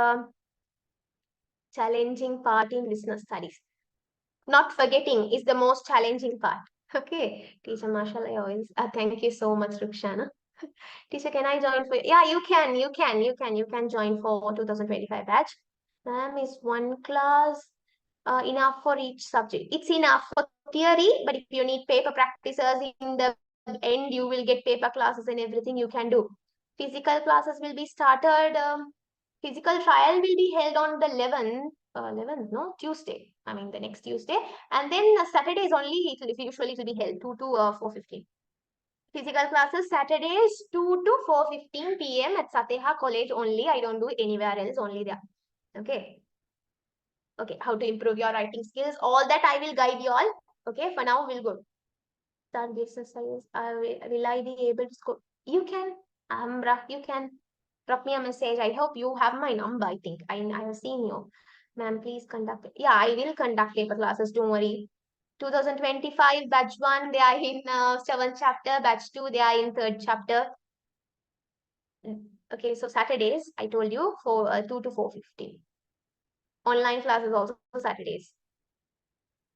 [SPEAKER 1] challenging part in business studies? Not forgetting is the most challenging part. Okay, teacher Marshall, I always thank you so much, Rukshana. Teacher, can I join for yeah, you can join for 2025 batch. Ma'am, is one class enough for each subject? It's enough for theory, but if you need paper practices in the end, you will get paper classes and everything you can do. Physical classes will be started. Physical trial will be held on the 11th, no, Tuesday. I mean the next Tuesday, and then Saturdays only. Usually it will be held 2 to 4:15. Physical classes Saturdays 2 to 4:15 p.m. at Sateha College only. I don't do anywhere else. Only there. Okay. Okay, how to improve your writing skills. All that I will guide you all. Okay, for now we'll go. Start business studies. Will I be able to score? You can, you can drop me a message. I hope you have my number. I think I have seen you, ma'am. Please conduct. Yeah, I will conduct paper classes. Don't worry. 2025 batch one. They are in seventh chapter. Batch two. They are in third chapter. Okay, so Saturdays. I told you for 2 to 4:50. Online classes also Saturdays.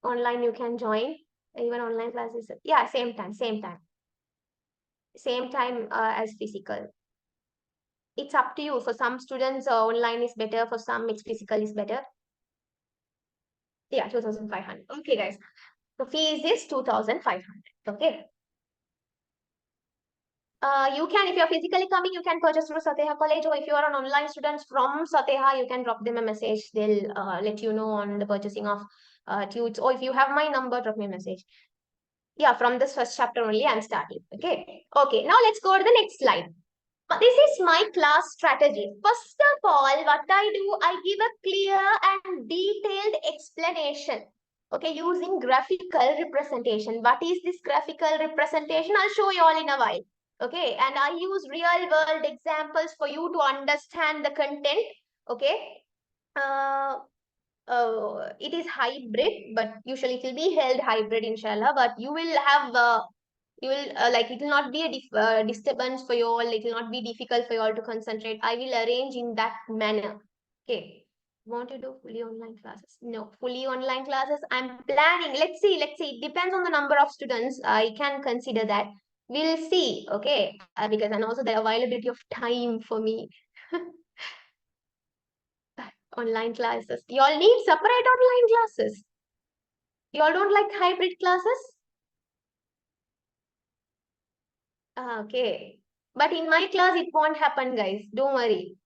[SPEAKER 1] Online you can join. Even online classes. Yeah, same time. Same time as physical. It's up to you. For some students, online is better. For some, it's physical is better. Yeah, 2,500. Okay, guys. The fees is 2,500. Okay. You can, if you're physically coming, you can purchase through Sateha College, or if you are an online student from Sateha, you can drop them a message. They'll let you know on the purchasing of tudes. Or if you have my number, drop me a message. Yeah, from this first chapter only, I'm starting. Okay. Okay. Now let's go to the next slide. This is my class strategy. First of all, what I do, I give a clear and detailed explanation. Okay, using graphical representation. What is this graphical representation? I'll show you all in a while. Okay, and I use real world examples for you to understand the content. Okay, uh, it is hybrid, but usually it will be held hybrid, inshallah. But you will have you will like it will not be a disturbance for you all. It will not be difficult for you all to concentrate. I will arrange in that manner. Okay. Want to do fully online classes? No, fully online classes. I'm planning. Let's see. Let's see. It depends on the number of students. I can consider that. We'll see. Okay. Because and also the availability of time for me. Online classes. You all need separate online classes. You all don't like hybrid classes? Okay. But in my class, it won't happen, guys. Don't worry.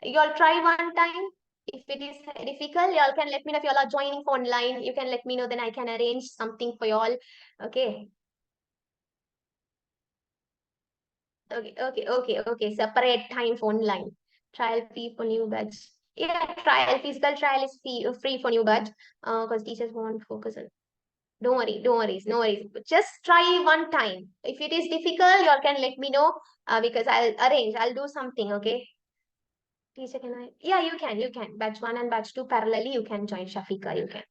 [SPEAKER 1] You all try one time. If it is difficult, y'all can let me know. If y'all are joining for online, you can let me know. Then I can arrange something for y'all. Okay. Okay. Separate time for online. Trial fee for new batch. Yeah, physical trial is free for new batch. Because teachers won't focus on. Don't worry, no worries. Just try one time. If it is difficult, y'all can let me know. Because I'll arrange. I'll do something. Okay. Teacher, can I? Yeah, you can. Batch one and batch two parallelly, you can join Shafika. You can.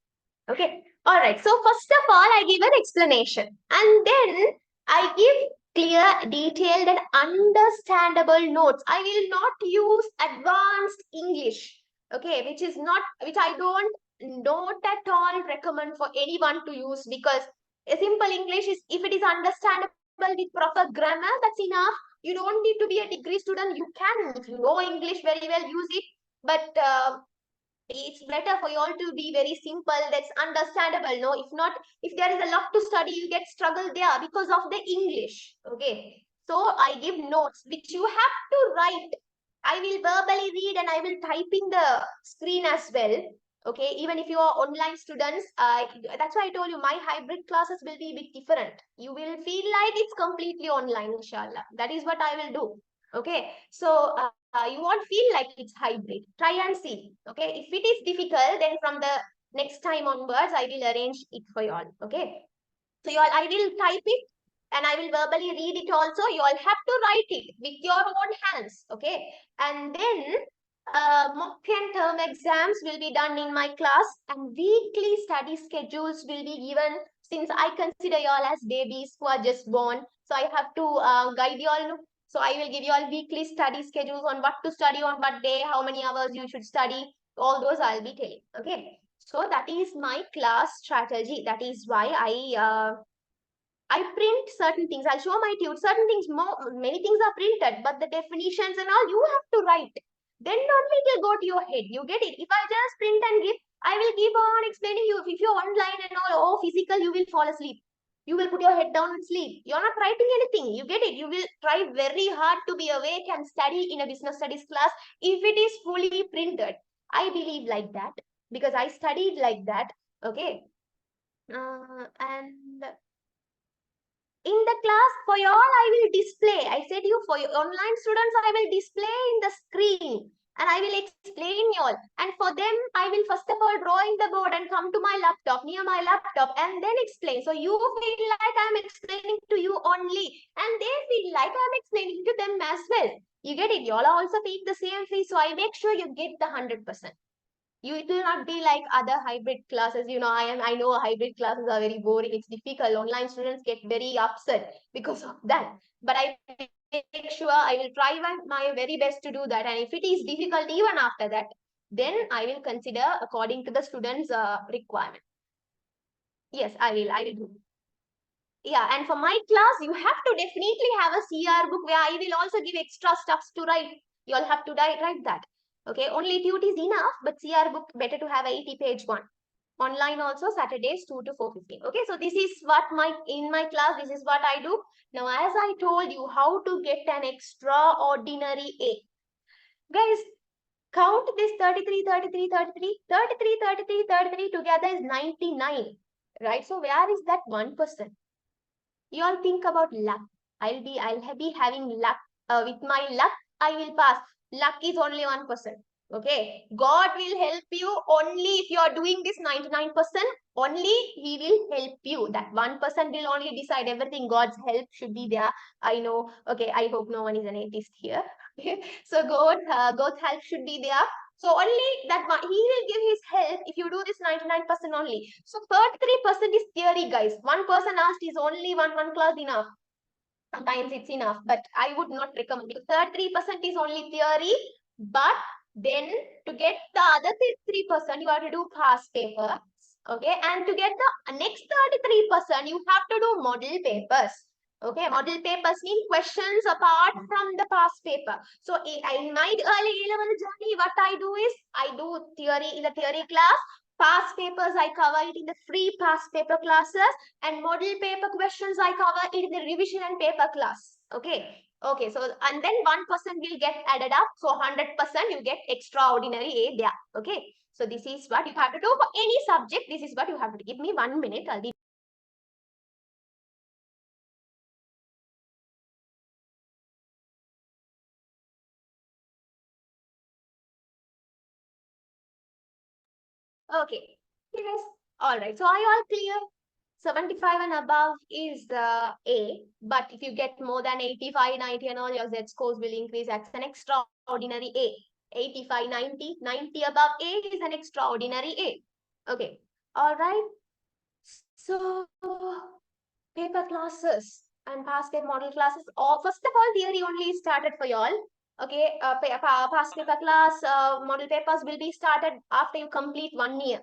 [SPEAKER 1] Okay. All right. So first of all, I give an explanation, and then I give clear, detailed, and understandable notes. I will not use advanced English. Okay, which I don't not at all recommend for anyone to use, because a simple English is, if it is understandable with proper grammar, that's enough. You don't need to be a degree student. You can, if you know English very well, use it. But it's better for you all to be very simple, that's understandable. No, if not, if there is a lot to study, you get struggle there because of the English. Okay, so I give notes which you have to write. I will verbally read and I will type in the screen as well. Okay, even if you are online students, that's why I told you my hybrid classes will be a bit different. You will feel like it's completely online, inshallah. That is what I will do. Okay, so you won't feel like it's hybrid. Try and see. Okay, if it is difficult, then from the next time onwards, I will arrange it for you all. Okay, so you all, I will type it and I will verbally read it also. You all have to write it with your own hands. Okay, and then mock and term exams will be done in my class, and weekly study schedules will be given, since I consider you all as babies who are just born. So I have to guide you all. So I will give you all weekly study schedules on what to study on what day, how many hours you should study. All those I'll be telling. Okay. So that is my class strategy. That is why I print certain things. I'll show my tude. Certain things, many things are printed, but the definitions and all you have to write. Then only it will go to your head. You get it? If I just print and give, I will keep on explaining you. If you're online and all, oh, physical, you will fall asleep. You will put your head down and sleep. You're not writing anything. You get it? You will try very hard to be awake and study in a business studies class if it is fully printed. I believe like that because I studied like that. Okay. And in the class for y'all, I will display. I said you, for your online students, I will display in the screen and I will explain you all. And for them, I will first of all drawing the board and come to my laptop, near my laptop, and then explain. So you feel like I'm explaining to you only, and they feel like I'm explaining to them as well. You get it? You all are also paying the same fee, so I make sure you get the 100%. It will not be like other hybrid classes. I know hybrid classes are very boring, it's difficult, online students get very upset because of that. But I make sure I will try my very best to do that, and if it is difficult even after that, then I will consider according to the students requirement. Yes, I will do. Yeah, and for my class, you have to definitely have a CR book where I will also give extra stuffs to write. You all have to write that. Okay, only tut is enough, but CR book better to have a 80-page one. Online also Saturdays 2 to 4:15. Okay, so this is what in my class, this is what I do. Now, as I told you, how to get an extraordinary A. Guys, count this 33, 33, 33, 33, 33, 33 together is 99. Right? So where is that 1%? You all think about luck. I'll be having luck. With my luck, I will pass. Luck is only 1%. Okay. God will help you only if you are doing this 99%. Only He will help you. That 1% will only decide everything. God's help should be there. I know. Okay. I hope no one is an atheist here. So God's help should be there. So only that one, He will give His help if you do this 99% only. So 33% is theory, guys. One person asked is only one class enough. Sometimes it's enough, but I would not recommend because 33% is only theory. But then to get the other 3%, you have to do past paper. Okay, and to get the next 33%, you have to do model papers. Okay, model papers mean questions apart from the past paper. So in my early A-level journey, what I do is I do theory in the theory class. Past papers I cover it in the free past paper classes, and model paper questions I cover it in the revision and paper class. Okay. Okay, so and then 1% will get added up. So 100% you get extraordinary A there. Okay. So this is what you have to do for any subject. This is what you have to do. Give me 1 minute. I'll be okay. Yes. All right. So are you all clear? 75 and above is A, but if you get more than 85, 90 and all, your Z scores will increase. That's an extraordinary A. 85, 90, 90 above A is an extraordinary A. Okay. All right. So paper classes and past paper model classes. First of all, theory only started for y'all. Okay, past paper class, model papers will be started after you complete 1 year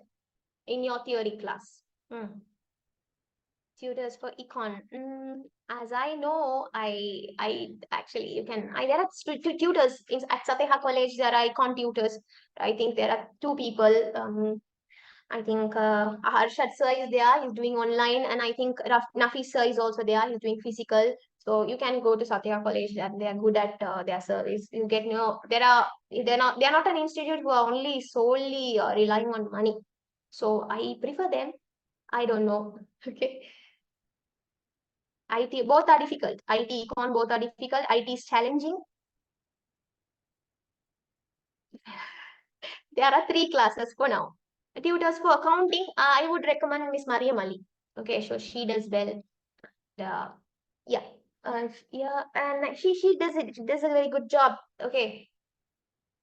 [SPEAKER 1] in your theory class. Tutors for econ. As I know, I actually you can. There are tutors at Sateha College. There are econ tutors. I think there are 2 people. I think Harshad sir is there. He's doing online, and I think Nafis sir is also there. He's doing physical. So you can go to Satya College, and they are good at their service. You get they're not an institute who are only solely relying on money. So I prefer them. I don't know. Okay. IT, both are difficult. IT, econ, both are difficult. IT is challenging. There are 3 classes for now. Tutors for accounting, I would recommend Miss Mariam Ali. Okay, so she does well. Uh, yeah, yeah, and she does it. She does a very good job. Okay,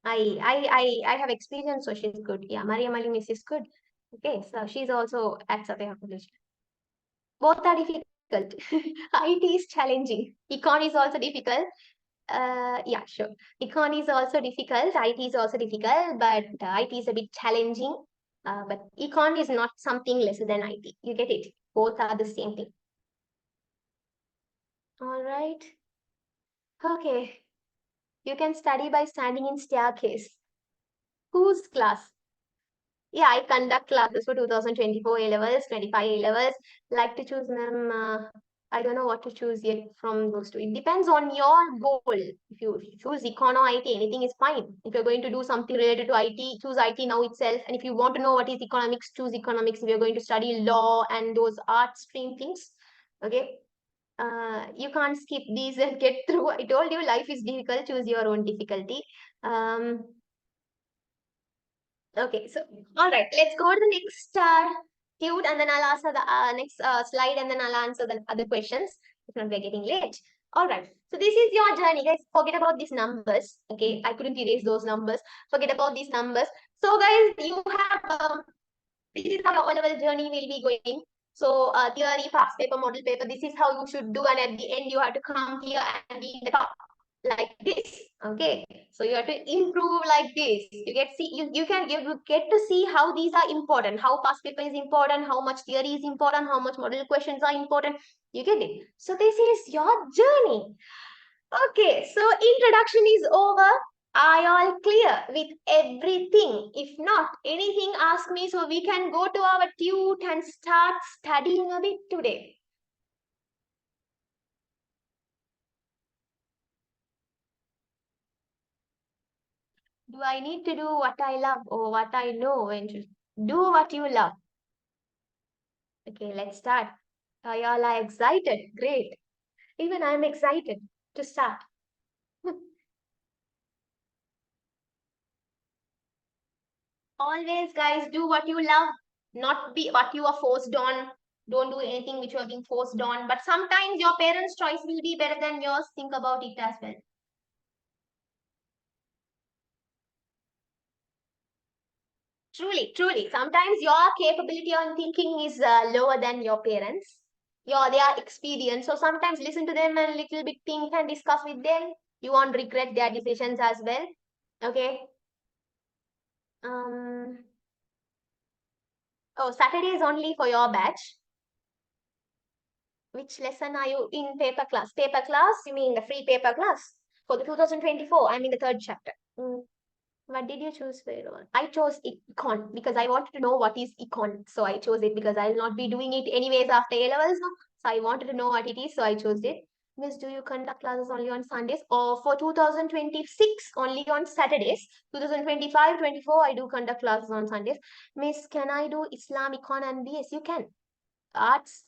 [SPEAKER 1] I have experience, so she's good. Yeah, Mariam Ali Miss is good. Okay, so she's also at Satya College. Both are difficult. IT is challenging. Econ is also difficult. Yeah, sure. Econ is also difficult. IT is also difficult, but IT is a bit challenging. But econ is not something lesser than IT. You get it? Both are the same thing. All right. Okay. You can study by standing in staircase. Whose class? Yeah, I conduct classes for 2024 A levels, 25 A levels. Like to choose them. I don't know what to choose yet from those 2. It depends on your goal. If you choose econ or IT, anything is fine. If you're going to do something related to IT, choose IT now itself. And if you want to know what is economics, choose economics. If you're going to study law and those art stream things, okay. You can't skip these and get through. I told you life is difficult. Choose your own difficulty. Okay, so all right, let's go to the next cute, and then I'll answer the next slide, and then I'll answer the other questions. If not, we're getting late. All right, so this is your journey, guys. Forget about these numbers. Okay, I couldn't erase those numbers. Forget about these numbers. So, guys, you have this is how your O-level journey will be going. So, theory, past paper, model paper. This is how you should do, and at the end, you have to come here and be in the top like this. Okay, so you have to improve like this. You get to see how these are important, how past paper is important, how much theory is important, how much model questions are important. You get it. So this is your journey. Okay, so introduction is over. Are all clear with everything? If not, anything, ask me so we can go to our tute and start studying a bit today. Do I need to do what I love or what I know? And do what you love. Okay, let's start. Y'all are excited. Great. Even I'm excited to start. Always, guys, do what you love, not be what you are forced on. Don't do anything which you are being forced on. But sometimes your parents' choice will be better than yours. Think about it as well. Truly, truly. Sometimes your capability on thinking is lower than your parents. Their experience. So sometimes listen to them and little bit think and discuss with them. You won't regret their decisions as well. Okay. Um. Oh, Saturday is only for your batch. Which lesson are you in paper class? Paper class? You mean the free paper class? For the 2024, I'm in the third chapter. What did you choose for your one? I chose econ because I wanted to know what is econ. So I chose it because I'll not be doing it anyways after A levels. No? So I wanted to know what it is. So I chose it. Miss, do you conduct classes only on Sundays or for 2026 only on Saturdays? 2025, 24, I do conduct classes on Sundays. Miss, can I do Islam, econ, and BS? You can. Arts,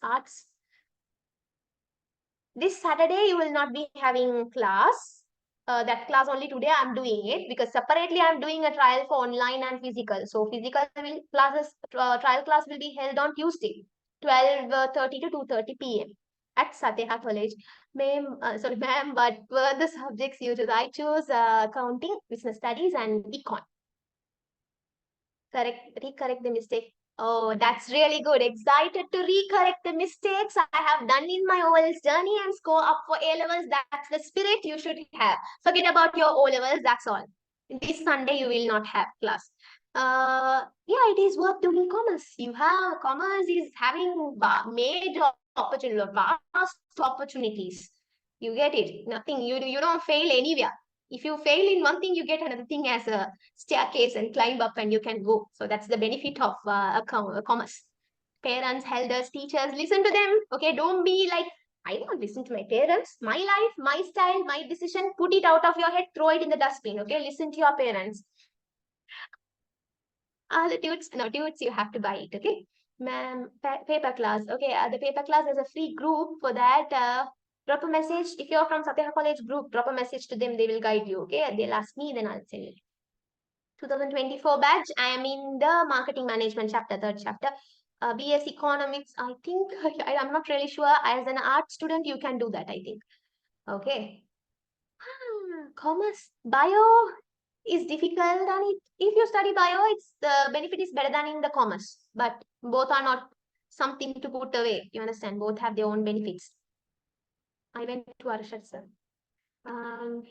[SPEAKER 1] this Saturday you will not be having class. That class only today I'm doing it because separately I'm doing a trial for online and physical. So physical classes trial class will be held on Tuesday, 12:30 to 2:30 p.m. at Satya College. Ma'am, sorry, ma'am, but were the subjects you chose? I chose accounting, business studies, and econ. Recorrect the mistake. Oh, that's really good. Excited to recorrect the mistakes I have done in my O-levels journey and score up for A-levels. That's the spirit you should have. Forget about your O-levels, that's all. This Sunday you will not have class. Yeah, it is worth doing commerce. Commerce is having major opportunity, vast opportunities. You get it. Nothing. You don't fail anywhere. If you fail in one thing, you get another thing as a staircase and climb up and you can go. So that's the benefit of commerce. Parents, elders, teachers, listen to them. Okay, don't be like, I won't listen to my parents. My life, my style, my decision. Put it out of your head, throw it in the dustbin. Okay, listen to your parents. The tutes, no, tutes, you have to buy it. Okay, ma'am, paper class. Okay, the paper class is a free group for that. Drop a message. If you're from Satya College group, drop a message to them. They will guide you. Okay, they'll ask me, then I'll tell you. 2024 batch. I am in the marketing management chapter, third chapter. BS economics. I think I'm not really sure. As an art student, you can do that. I think. Okay. Commerce, bio is difficult, and if you study bio, it's the benefit is better than in the commerce. But both are not something to put away. You understand? Both have their own benefits. I went to Arshad sir. Um,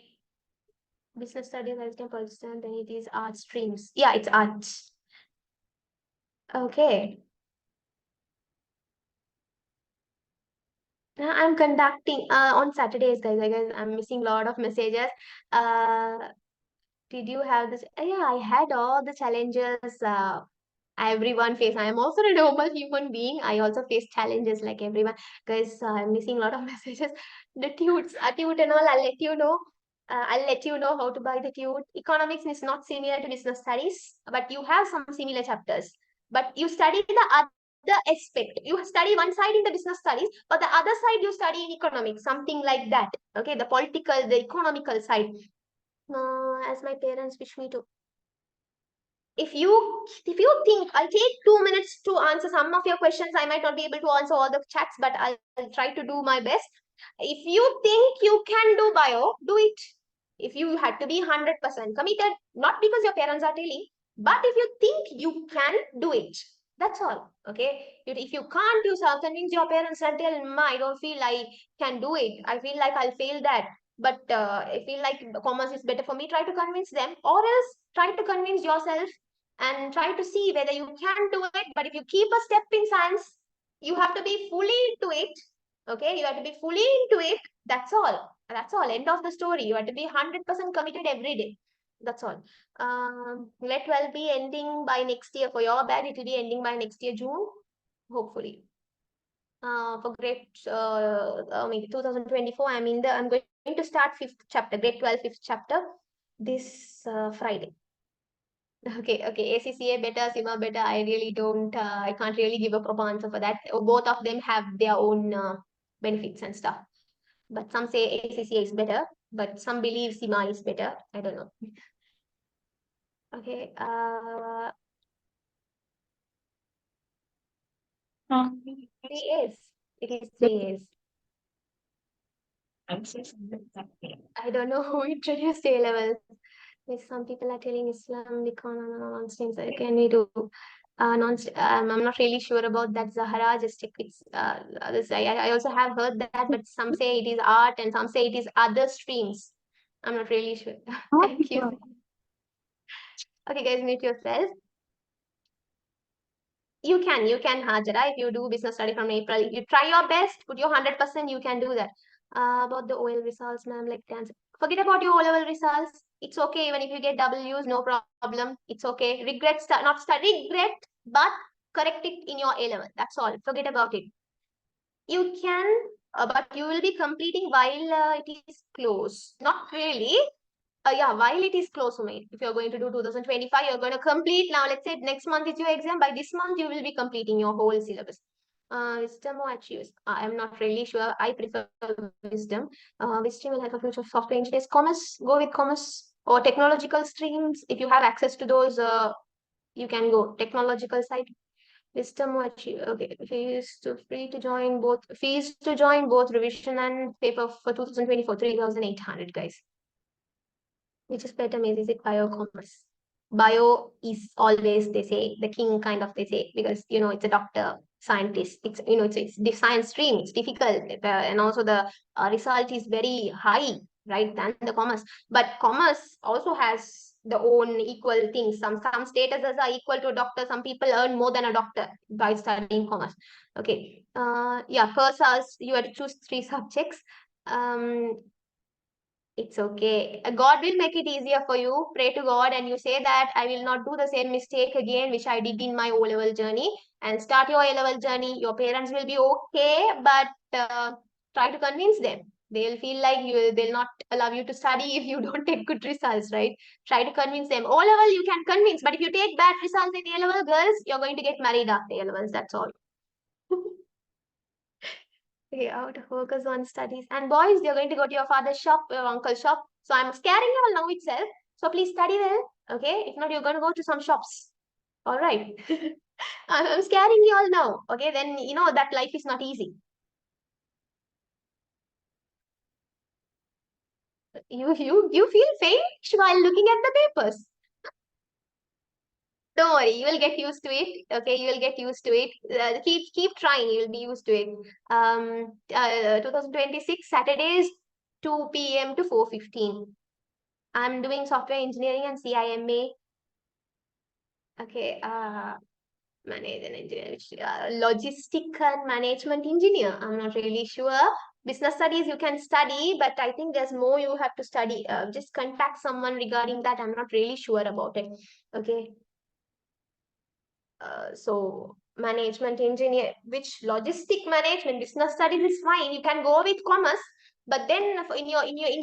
[SPEAKER 1] business studies, healthcare, politics, then it is art streams. Yeah, it's arts. Okay. I'm conducting on Saturdays, guys. I guess I'm missing a lot of messages. Uh, did you have this? Yeah, I had all the challenges everyone face. I am also a normal human being. I also face challenges like everyone. Guys, I'm missing a lot of messages. The tutes, a tute and all, I'll let you know. I'll let you know how to buy the tute. Economics is not similar to business studies, but you have some similar chapters. But you study the other aspect. You study one side in the business studies, but the other side you study in economics, something like that. Okay, the political, the economical side. As my parents wish me to. If you think I'll take 2 minutes to answer some of your questions, I might not be able to answer all the chats, but I'll try to do my best. If you think you can do bio, do it. If you had to be 100% committed, not because your parents are telling, but if you think you can do it, that's all. Okay. If you can't do so, convince your parents and tell, I don't feel I can do it. I feel like I'll fail that. But I feel like commerce is better for me. Try to convince them, or else try to convince yourself and try to see whether you can do it. But if you keep a step in science, you have to be fully into it. Okay, you have to be fully into it. That's all. That's all. End of the story. You have to be 100% committed every day. That's all. Let 12 be ending by next year. For your bad, it will be ending by next year, June, hopefully. For grade 2024, I'm going to start fifth chapter, grade 12, fifth chapter this Friday. Okay. ACCA better, SIMA better. I really don't, I can't really give a proper answer for that. Both of them have their own benefits and stuff. But some say ACCA is better, but some believe SIMA is better. I don't know. Okay. 3 years. It is 3 years. I don't know who introduced A levels. Some people are telling Islam become non-Muslims. Can we do non? I'm not really sure about that. Zahara, just check it. Others, I also have heard that, but some say it is art and some say it is other streams. I'm not really sure. Thank you. Okay, guys, mute yourself. You can Hajara, if you do business study from April, you try your best, put your 100%, you can do that. About the OL results, ma'am, like dance. Forget about your O-level results. It's okay even if you get W's, no problem. It's okay. Not study, regret, but correct it in your A level. That's all. Forget about it. You can, but you will be completing while it is closed. Not really. Yeah, while it is close, mate. If you're going to do 2025, you're going to complete now. Let's say next month is your exam. By this month, you will be completing your whole syllabus. Wisdom or achievers? I'm not really sure. I prefer wisdom. Wisdom will have a future of software engineers. Commerce, go with commerce or technological streams. If you have access to those, you can go technological side. Wisdom or achieve. Okay, fees to join both revision and paper for 2024, 3,800 guys. Which is better, means is it biocommerce? Bio is always, they say, the king kind of, they say, because it's a doctor, scientist. It's the science stream. It's difficult, and also the result is very high, right, than the commerce. But commerce also has the own equal things. Some statuses are equal to a doctor. Some people earn more than a doctor by studying commerce. Okay. Yeah, first you have to choose 3 subjects. It's okay. God will make it easier for you. Pray to God and you say that I will not do the same mistake again, which I did in my O level journey, and start your A level journey. Your parents will be okay, but try to convince them. They'll feel like they'll not allow you to study if you don't take good results, right? Try to convince them. O level you can convince, but if you take bad results in A level, girls, you're going to get married after A levels. That's all. Okay, how to focus on studies. And boys, you're going to go to your father's shop, your uncle's shop. So I'm scaring you all now itself. So please study well. Okay. If not, you're going to go to some shops. All right. I'm scaring you all now. Okay. Then you know that life is not easy. You feel faint while looking at the papers. Don't worry, you will get used to it. Okay, you will get used to it. Keep trying. You will be used to it. 2026 Saturdays, 2 p.m. to 4:15. I'm doing software engineering and CIMA. Okay, manage and engineer, logistic and management engineer. I'm not really sure. Business studies you can study, but I think there's more you have to study. Just contact someone regarding that. I'm not really sure about it. Okay. So management engineer, which logistic management, business studies is fine. You can go with commerce, but then in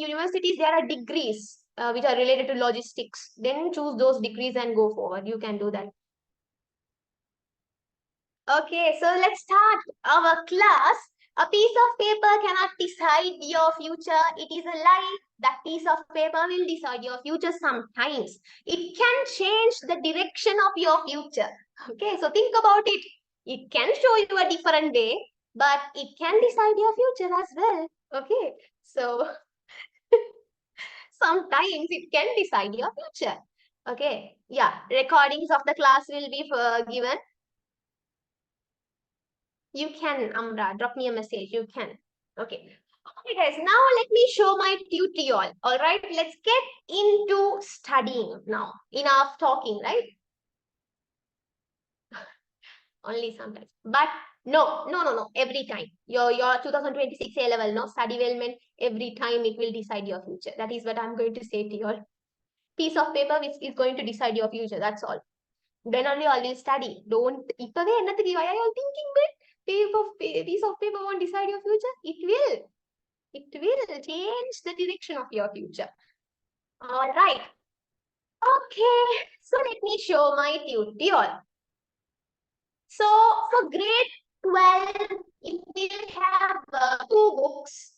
[SPEAKER 1] universities there are degrees which are related to logistics. Then choose those degrees and go forward. You can do that. Okay, so let's start our class. A piece of paper cannot decide your future. It is a lie. That piece of paper will decide your future sometimes. It can change the direction of your future. Okay, so think about it. It can show you a different way, but it can decide your future as well. Okay, so sometimes it can decide your future. Okay, yeah, recordings of the class will be given. You can, Amra, drop me a message. You can. Okay. Okay, guys, now let me show my tutorial. All right, let's get into studying now. Enough talking, right? Only sometimes. But no, no, no, no. Every time. Your 2026 A level, no study well meant every time it will decide your future. That is what I'm going to say to you all. Piece of paper which is going to decide your future. That's all. Then only all will study. Don't இப்பவே என்னத்துக்கு why are you all thinking that piece of paper won't decide your future? It will. It will change the direction of your future. All right. Okay. So let me show my tutorial. So for grade 12, it will have two books.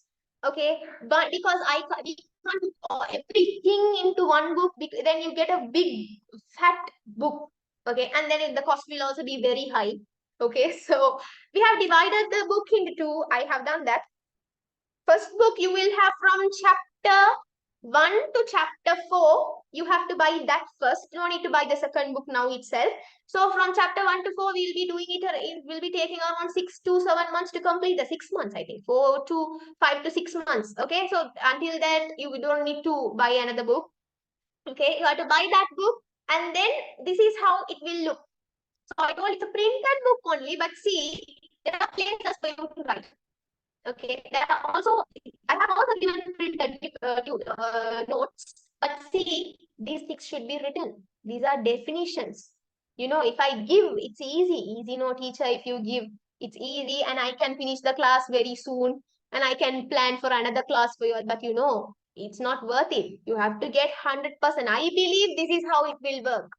[SPEAKER 1] Okay. But because we can't put everything into one book, then you get a big fat book. Okay. And then the cost will also be very high. Okay. So we have divided the book into two. I have done that. First book you will have from chapter 1 to chapter 4. You have to buy that first. You don't need to buy the second book now itself. So from chapter 1 to 4, we'll be doing it will be taking around 6 to 7 months to complete the 6 months, I think. 4 to 5 to 6 months. Okay, so until then, you don't need to buy another book. Okay, you have to buy that book, and then this is how it will look. So I told it's a printed book only, but see, there are places for you to write. Okay, there are also, I have also given printed notes, but see, these things should be written. These are definitions. You know, if I give, it's easy. No teacher, if you give, it's easy, and I can finish the class very soon, and I can plan for another class for you. But you know, it's not worth it. You have to get 100%. I believe this is how it will work.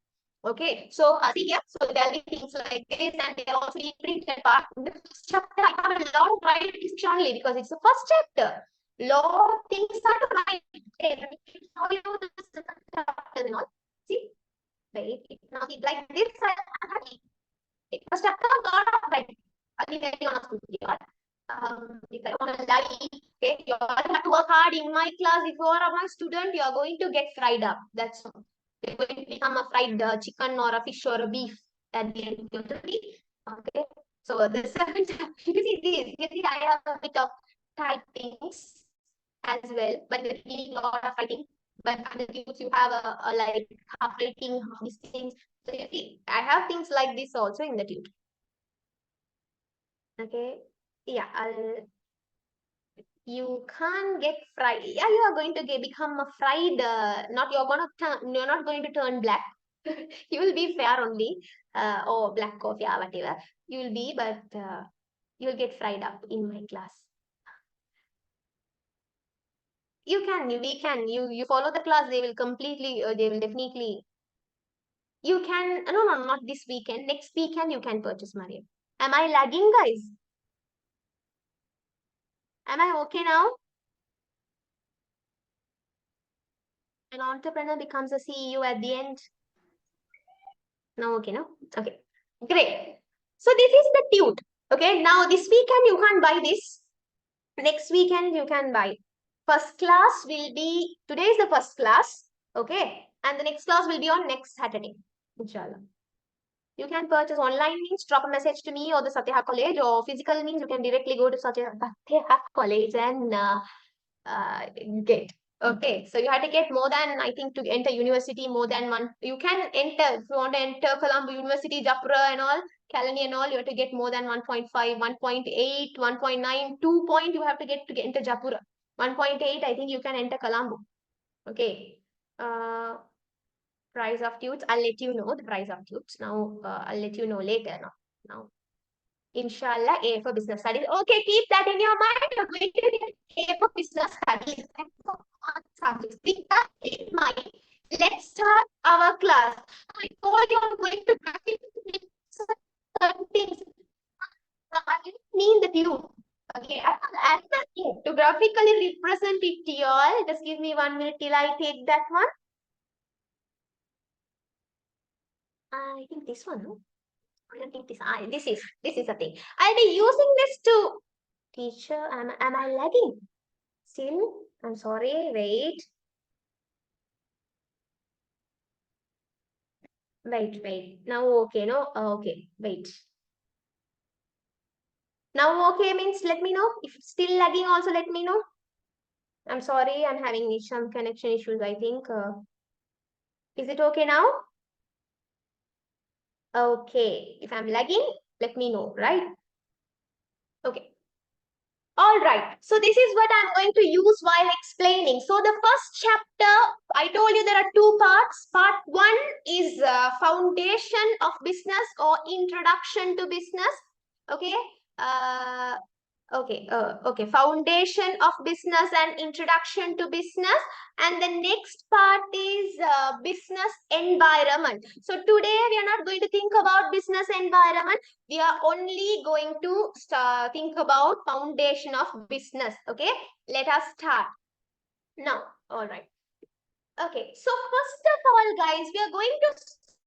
[SPEAKER 1] Okay, so see here, so there will be things like this, and there are also the printed part. In the first chapter, I have a lot of writing only because it's the first chapter. Lot of things are to write. Okay, let me show you the second chapter and all. See, wait, now see, like this, I'm having first chapter, a lot of writing. I'll be very honest with you. If I want to lie, okay, you all have to work hard in my class. If you are my student, you are going to get fried up. That's all. You're going to become a fried chicken or a fish or a beef at the end of your journey. Okay. So the second, you see this. You see, I have a bit of typings as well, but the beginning a lot of writing. But other things you have a like half writing, half these things. So you see, I have things like this also in the tutor. Okay. Yeah, you can't get fried. Yeah, you are going to become a fried. Not you're gonna turn. You're not going to turn black. You will be fair only. Or black coffee, yeah, whatever you will be, but you will get fried up in my class. You can. We can. You follow the class. They will completely. They will definitely. You can. No, no, not this weekend. Next weekend you can purchase Mariam. Am I lagging, guys? Am I okay now? An entrepreneur becomes a CEO at the end. No, okay, no? Okay, great. So this is the tute. Okay, now this weekend you can't buy this. Next weekend you can buy. First class will be, today is the first class. Okay, and the next class will be on next Saturday. Inshallah. You can purchase online means drop a message to me or the Satyaha College, or physical means you can directly go to Satyaha College and get. Okay, so you have to get more than, I think, to enter university, more than one. You can enter, if you want to enter Colombo University, Japura and all, Kalani and all, you have to get more than 1.5, 1.8, 1.9, 2 point you have to get enter Japura. 1.8, I think you can enter Colombo. Okay. Price of tutes, I'll let you know the price of tutes. Now, I'll let you know later. Now. Inshallah, A for business studies. Okay, keep that in your mind. You're going to get A for business studies. Keep that in mind. Let's start our class. I told you I'm going to practice certain things. I mean the tune. Okay, graphically represent it to y'all. Just give me 1 minute till I take that one. I think this one, no? I don't think this. This is a thing. I'll be using this to teacher. Am I lagging? Still? I'm sorry. Wait. Wait. Now okay, no? Okay. Wait. Now okay means let me know. If still lagging, also let me know. I'm sorry. I'm having some connection issues. I think. Is it okay now? Okay. If I'm lagging, let me know. Right? Okay. All right. So this is what I'm going to use while explaining. So the first chapter, I told you there are two parts. Part one is foundation of business or introduction to business. Okay. Uh, okay. Foundation of business and introduction to business. And the next part is business environment. So today we are not going to think about business environment. We are only going to think about foundation of business. Okay, let us start now. All right. Okay, so first of all, guys, we are going to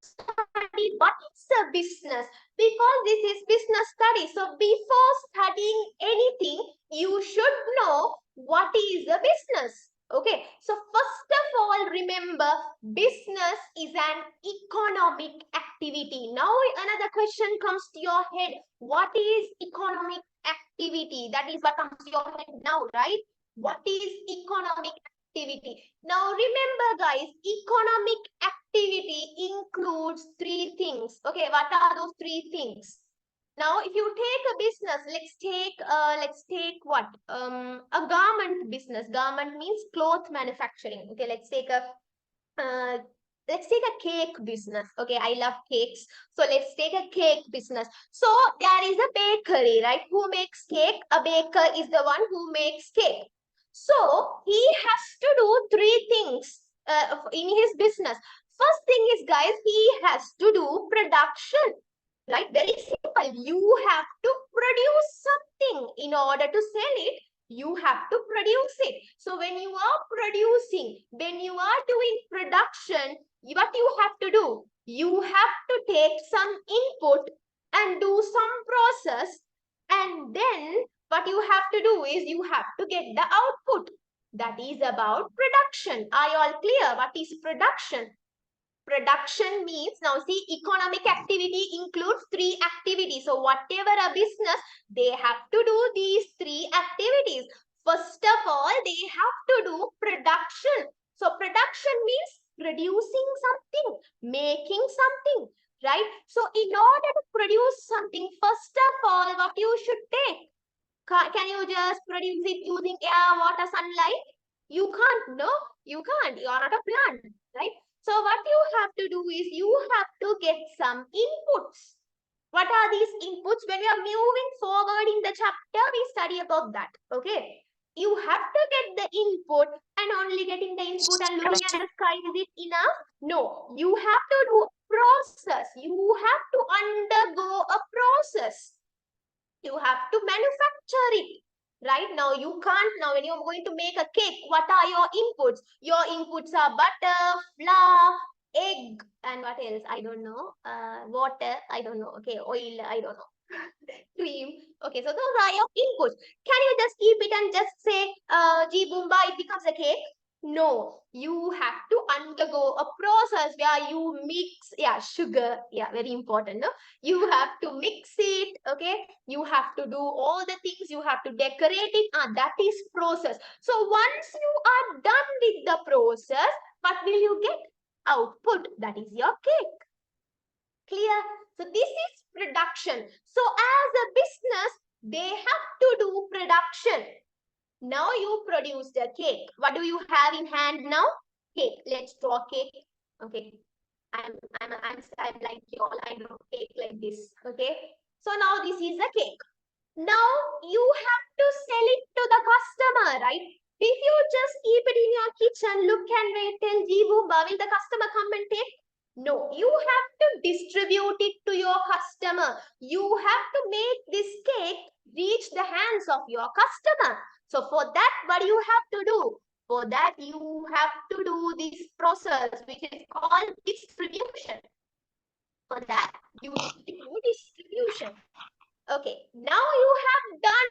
[SPEAKER 1] study what is a business, because this is business study. So before studying anything, you should know what is a business. Okay, so first of all, remember business is an economic activity. Now another question comes to your head. What is economic activity? That is what comes to your head now, right? What is economic activity? Now remember guys, economic activity includes three things. Okay, what are those three things? Now if you take a business, let's take what? A garment business. Garment means cloth manufacturing. Okay, uh, let's take a cake business. Okay, I love cakes. So let's take a cake business. So there is a bakery, right? Who makes cake? A baker is the one who makes cake. So he has to do three things in his business. First thing is, guys, he has to do production. Right? Very simple. You have to produce something in order to sell it. You have to produce it. So when you are producing, when you are doing production, what you have to do? You have to take some input and do some process, and then what you have to do is you have to get the output. That is about production. Are you all clear? What is production? Production means, now see, economic activity includes three activities. So whatever a business, they have to do these three activities. First of all, they have to do production. So production means producing something, making something, right? So in order to produce something, first of all, what you should take? Can you just produce it using air, water, sunlight? You can't, no? You can't. You are not a plant, right? So what you have to do is you have to get some inputs. What are these inputs? When we are moving forward in the chapter, we study about that, okay? You have to get the input, and only getting the input and looking at the sky, is it enough? No, you have to do a process. You have to undergo a process. You have to manufacture it. Right now, you can't. Now, when you're going to make a cake, what are your inputs? Your inputs are butter, flour, egg, and what else? I don't know. Water, I don't know. Okay, oil, I don't know. Cream. Okay, so those are your inputs. Can you just keep it and just say, G Boomba, it becomes a cake? No, you have to undergo a process where you mix, sugar, very important, no? You have to mix it, okay? You have to do all the things, you have to decorate it, that is process. So once you are done with the process, what will you get? Output, that is your cake. Clear? So this is production. So as a business, they have to do production. Now you produced a cake. What do you have in hand now? Cake. Let's draw cake. Okay. I'm like y'all. I draw cake like this. Okay. So now this is a cake. Now you have to sell it to the customer, right? If you just keep it in your kitchen, look and wait till Jibuba, will the customer come and take? No, you have to distribute it to your customer. You have to make this cake reach the hands of your customer. So for that, what do you have to do? For that, you have to do this process, which is called distribution. For that, you need to do distribution. Okay, now you have done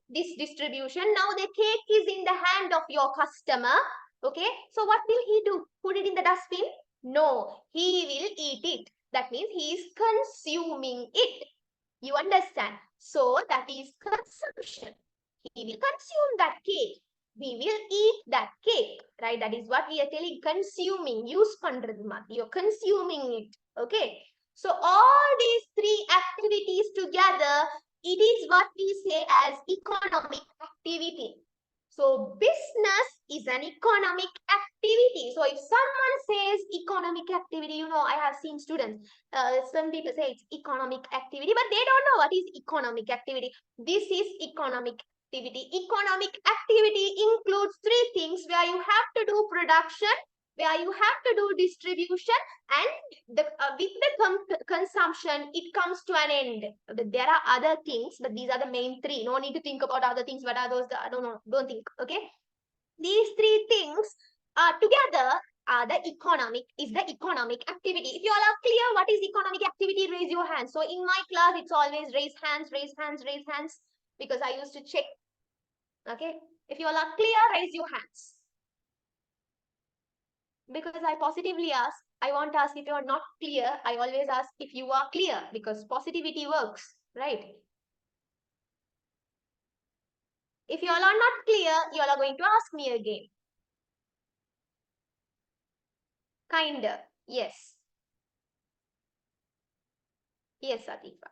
[SPEAKER 1] this distribution. Now the cake is in the hand of your customer. Okay, so what will he do? Put it in the dustbin? No, he will eat it. That means he is consuming it. You understand? So that is consumption. He will consume that cake. We will eat that cake, right? That is what we are telling. Consuming, use pandraduma. You're consuming it. Okay. So all these three activities together, it is what we say as economic activity. So business is an economic activity. So if someone says economic activity, I have seen students, some people say it's economic activity, but they don't know what is economic activity. This is economic activity. Economic activity includes three things where you have to do production, where you have to do distribution, and with the consumption, it comes to an end. There are other things, but these are the main three. No need to think about other things. What are those? I don't know. Don't think. Okay. These three things together are the economic activity. If you all are clear what is economic activity, raise your hands. So in my class, it's always raise hands, raise hands, raise hands, because I used to check. Okay. If you all are clear, raise your hands. Because I positively ask, I want to ask if you are not clear. I always ask if you are clear because positivity works, right? If you all are not clear, you all are going to ask me again. Kinda. Yes. Yes, Atifa.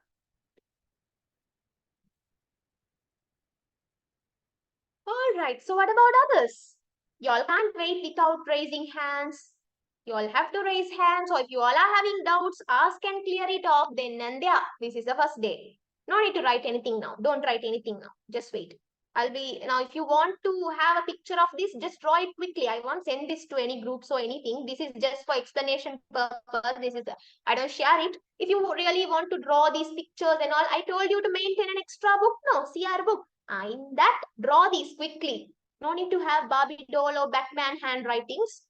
[SPEAKER 1] All right. So what about others? You all can't wait without raising hands. You all have to raise hands. Or if you all are having doubts, ask and clear it off then and there. This is the first day. No need to write anything now. Don't write anything now. Just wait. I'll be now. If you want to have a picture of this, just draw it quickly. I won't send this to any groups or anything. This is just for explanation purpose. I don't share it. If you really want to draw these pictures and all, I told you to maintain an extra book. No, CR book. In that, draw these quickly. No need to have Barbie doll or Batman handwritings.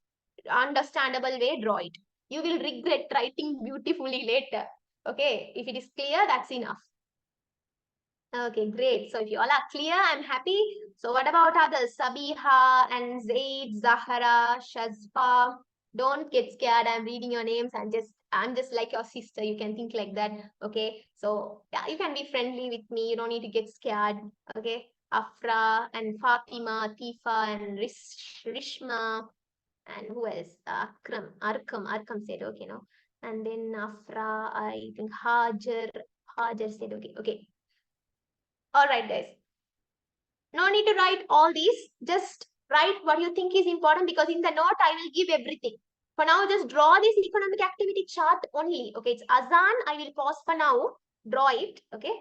[SPEAKER 1] Understandable way, draw it. You will regret writing beautifully later. Okay, if it is clear, that's enough. Okay, great. So if you all are clear, I'm happy. So what about others? Sabiha and Zaid, Zahara, Shazfa. Don't get scared. I'm reading your names. I'm just like your sister. You can think like that. Okay. So yeah, you can be friendly with me. You don't need to get scared. Okay. Afra and Fatima, Tifa and Rishma and who else? Arkam said okay, no. And then Afra, I think Hajar said okay. Okay. All right, guys. No need to write all these. Just write what you think is important because in the note, I will give everything. For now, just draw this economic activity chart only. Okay, it's Azan. I will pause for now. Draw it. Okay.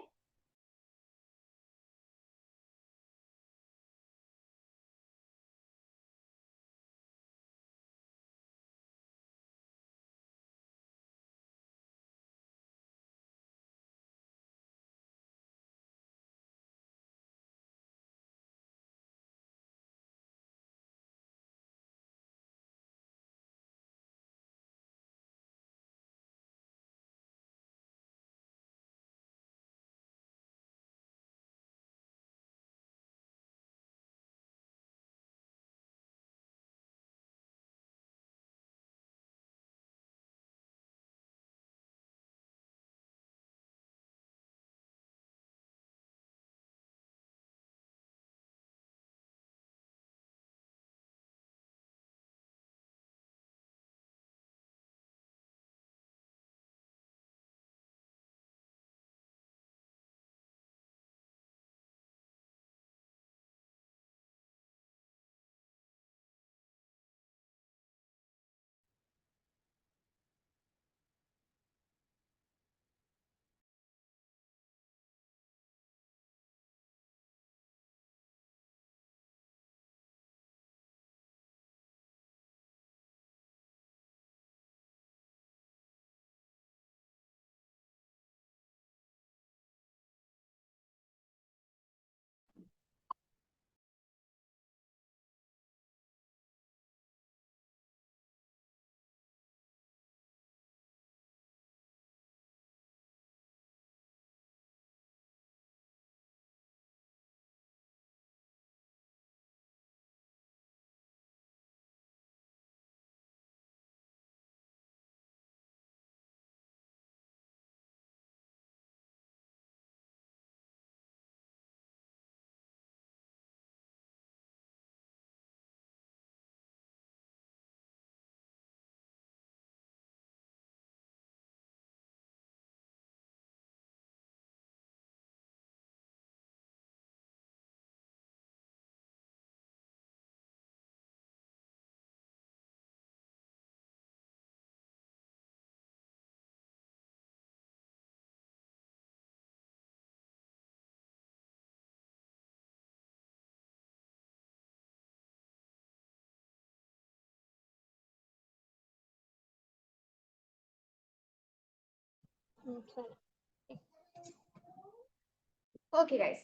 [SPEAKER 1] Okay, guys.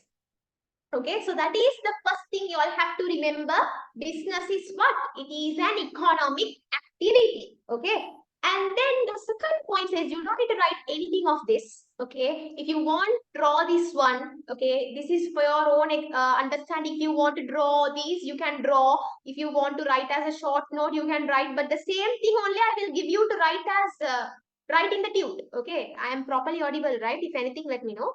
[SPEAKER 1] Okay, so that is the first thing you all have to remember. Business is what? It is an economic activity. Okay. And then the second point says you don't need to write anything of this. Okay. If you want, draw this one. Okay. This is for your own understanding. If you want to draw these, you can draw. If you want to write as a short note, you can write. But the same thing only I will give you to write as write in the tute. Okay. I am properly audible, right? If anything, let me know.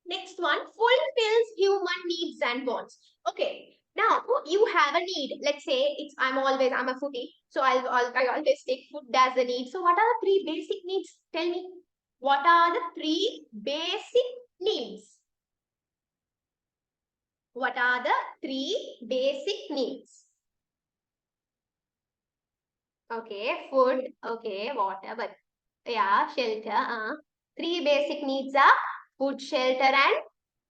[SPEAKER 1] Next one, fulfills human needs and wants. Okay, now you have a need. Let's say I'm a foodie, so I always take food as a need. So what are the three basic needs? Tell me, what are the three basic needs? What are the three basic needs? Okay, food. Okay, water, but yeah, shelter. Three basic needs are food, shelter, and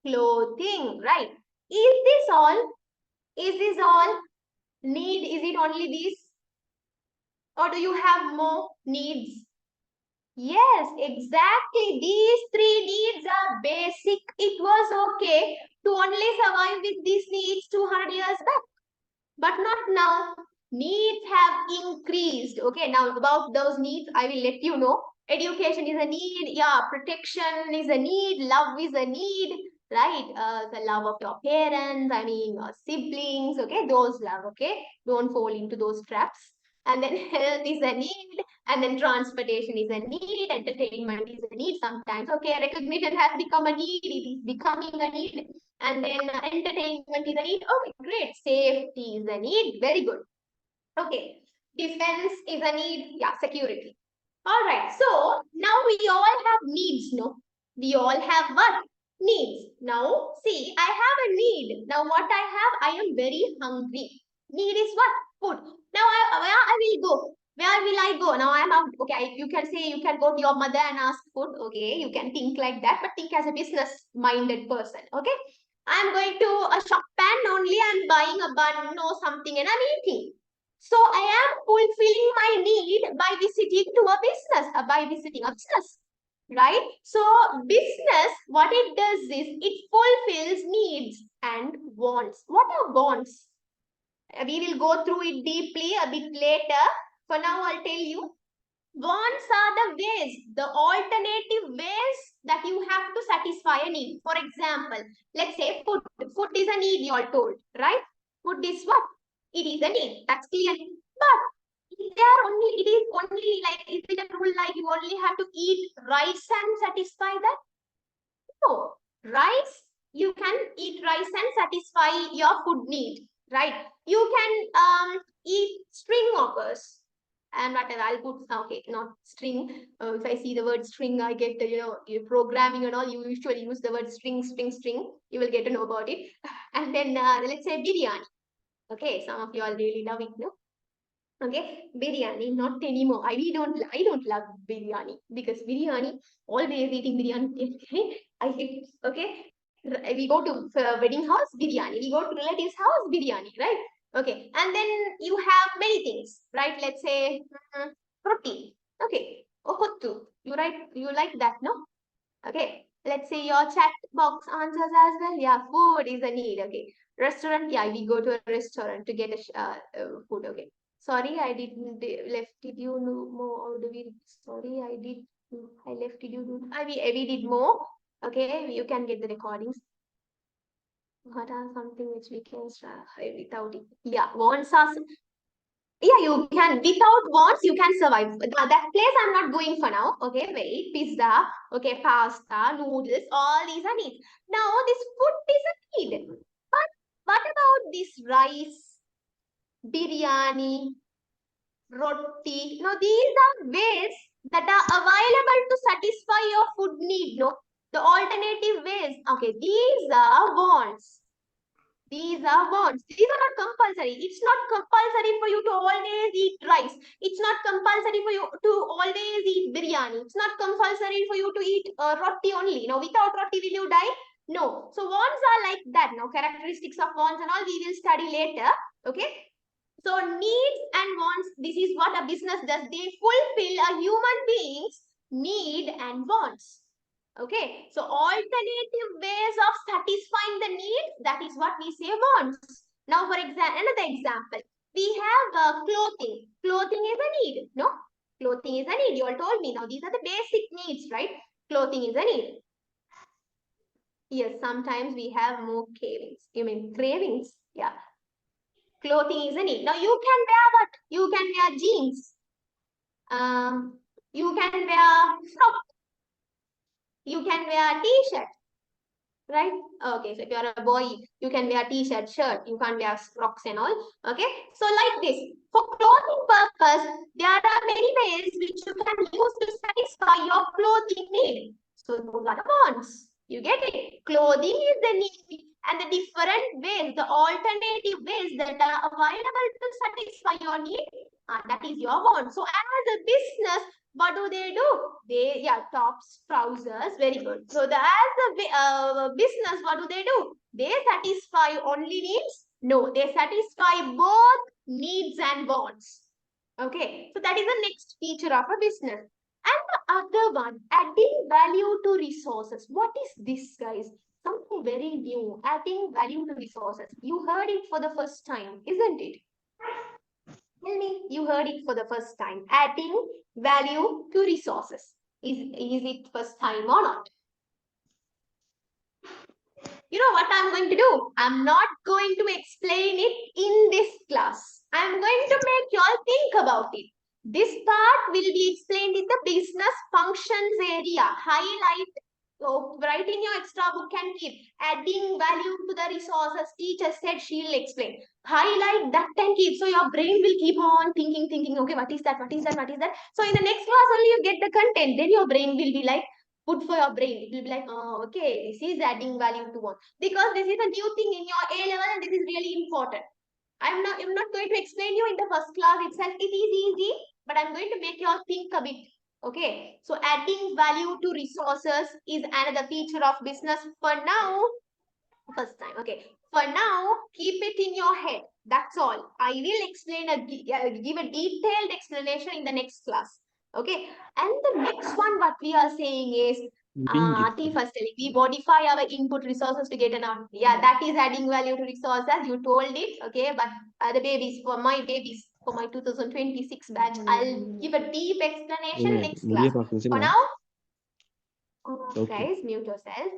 [SPEAKER 1] clothing, right? Is this all? Is this all need? Is it only this? Or do you have more needs? Yes, exactly. These three needs are basic. It was okay to only survive with these needs 200 years back. But not now. Needs have increased. Okay, now about those needs, I will let you know. Education is a need. Yeah, protection is a need. Love is a need. Right? The love of your parents, siblings. Okay, those love. Okay, don't fall into those traps. And then health is a need. And then transportation is a need. Entertainment is a need sometimes. Okay, recognition has become a need. It is becoming a need. And then entertainment is a need. Okay, great. Safety is a need. Very good. Okay. Defense is a need. Yeah, security. All right. So now we all have needs, no? We all have what? Needs. Now, see, I have a need. Now, what I have, I am very hungry. Need is what? Food. Now, where I will go? Where will I go? Now, I am out. Okay, you can say you can go to your mother and ask food. Okay, you can think like that, but think as a business-minded person. Okay, I'm going to a shop and only I'm buying a bun or something and I'm eating. So I am fulfilling my need by visiting to a business, by visiting a business, right? So business, what it does is it fulfills needs and wants. What are wants? We will go through it deeply a bit later. For now, I'll tell you. Wants are the ways, the alternative ways that you have to satisfy a need. For example, let's say food. Food is a need, you are told, right? Food is what? It is a need. That's clear. But it is only like, is it a rule like you only have to eat rice and satisfy that? No. Rice, you can eat rice and satisfy your food need, right? You can eat string offers and whatever. I'll put, okay, not string. If I see the word string, I get, programming and all, you usually use the word string, string, string. You will get to know about it. And then let's say biryani. Okay, some of you all really love it, no? Okay, biryani, not anymore. I don't love biryani because biryani, always eating biryani. Okay, I hate. Okay, we go to wedding house, biryani. We go to relatives house, biryani, right? Okay, and then you have many things, right? Let's say roti. Okay, ohottu. You like that, no? Okay, let's say your chat box answers as well. Yeah, food is a need. Okay, restaurant. Yeah, we go to a restaurant to get food. Okay, sorry, I didn't left. Did you know more? Or do we? Sorry, I did. I left. Did you do? We did more. Okay, you can get the recordings. What are something which we can without it? Yeah, wants are yeah, you can. Without wants, you can survive. That place I'm not going for now. Okay, wait. Pizza, okay, pasta, noodles, all these are needs. Now, this food is a need. But what about this rice, biryani, roti? Now, these are ways that are available to satisfy your food need. No, the alternative ways. Okay, these are wants. These are wants. These are not compulsory. It's not compulsory for you to always eat rice. It's not compulsory for you to always eat biryani. It's not compulsory for you to eat roti only. Now, without roti, will you die? No. So, wants are like that. Now, characteristics of wants and all we will study later. Okay. So, needs and wants, this is what a business does. They fulfill a human being's need and wants. Okay, so alternative ways of satisfying the needs, that is what we say wants. Now, for example, another example, we have clothing. Clothing is a need, no? Clothing is a need. You all told me. Now, these are the basic needs, right? Clothing is a need. Yes, sometimes we have more cravings. You mean cravings? Yeah. Clothing is a need. Now, you can wear what? You can wear jeans. You can wear frock. You can wear t-shirt. Right? Okay, so if you're a boy, you can wear t-shirt, shirt, you can't wear frocks and all. Okay, so like this, for clothing purpose, there are many ways which you can use to satisfy your clothing need. So those are the wants. You get it? Clothing is the need, and the different ways, the alternative ways that are available to satisfy your need, that is your want. So as a business, what do? They, yeah, tops, trousers, very good. So the as a business, what do? They satisfy only needs? No, they satisfy both needs and wants. Okay, so that is the next feature of a business. And the other one, adding value to resources. What is this, guys? Something very new, adding value to resources. You heard it for the first time, isn't it? Tell me, you heard it for the first time. Adding value to resources. Is it first time or not? You know what I'm going to do? I'm not going to explain it in this class. I'm going to make you all think about it. This part will be explained in the business functions area. Highlight, so write in your extra book and keep adding value to the resources. Teacher said she'll explain. Highlight that and keep. So your brain will keep on thinking, okay, what is that? What is that? What is that? So in the next class only you get the content. Then your brain will be like, good for your brain. It will be like, oh, okay, this is adding value to one. Because this is a new thing in your A level and this is really important. I'm not going to explain you in the first class itself. It is easy, but I'm going to make you all think a bit. Okay, so adding value to resources is another feature of business. For now, first time. Okay, for now, keep it in your head. That's all. I will explain give a detailed explanation in the next class. Okay, and the next one, what we are saying is, first telling we modify our input resources to get an output. Yeah, that is adding value to resources. You told it. Okay, but the babies, for my 2026 batch, I'll give a deep explanation next class. For now, guys, mute yourself.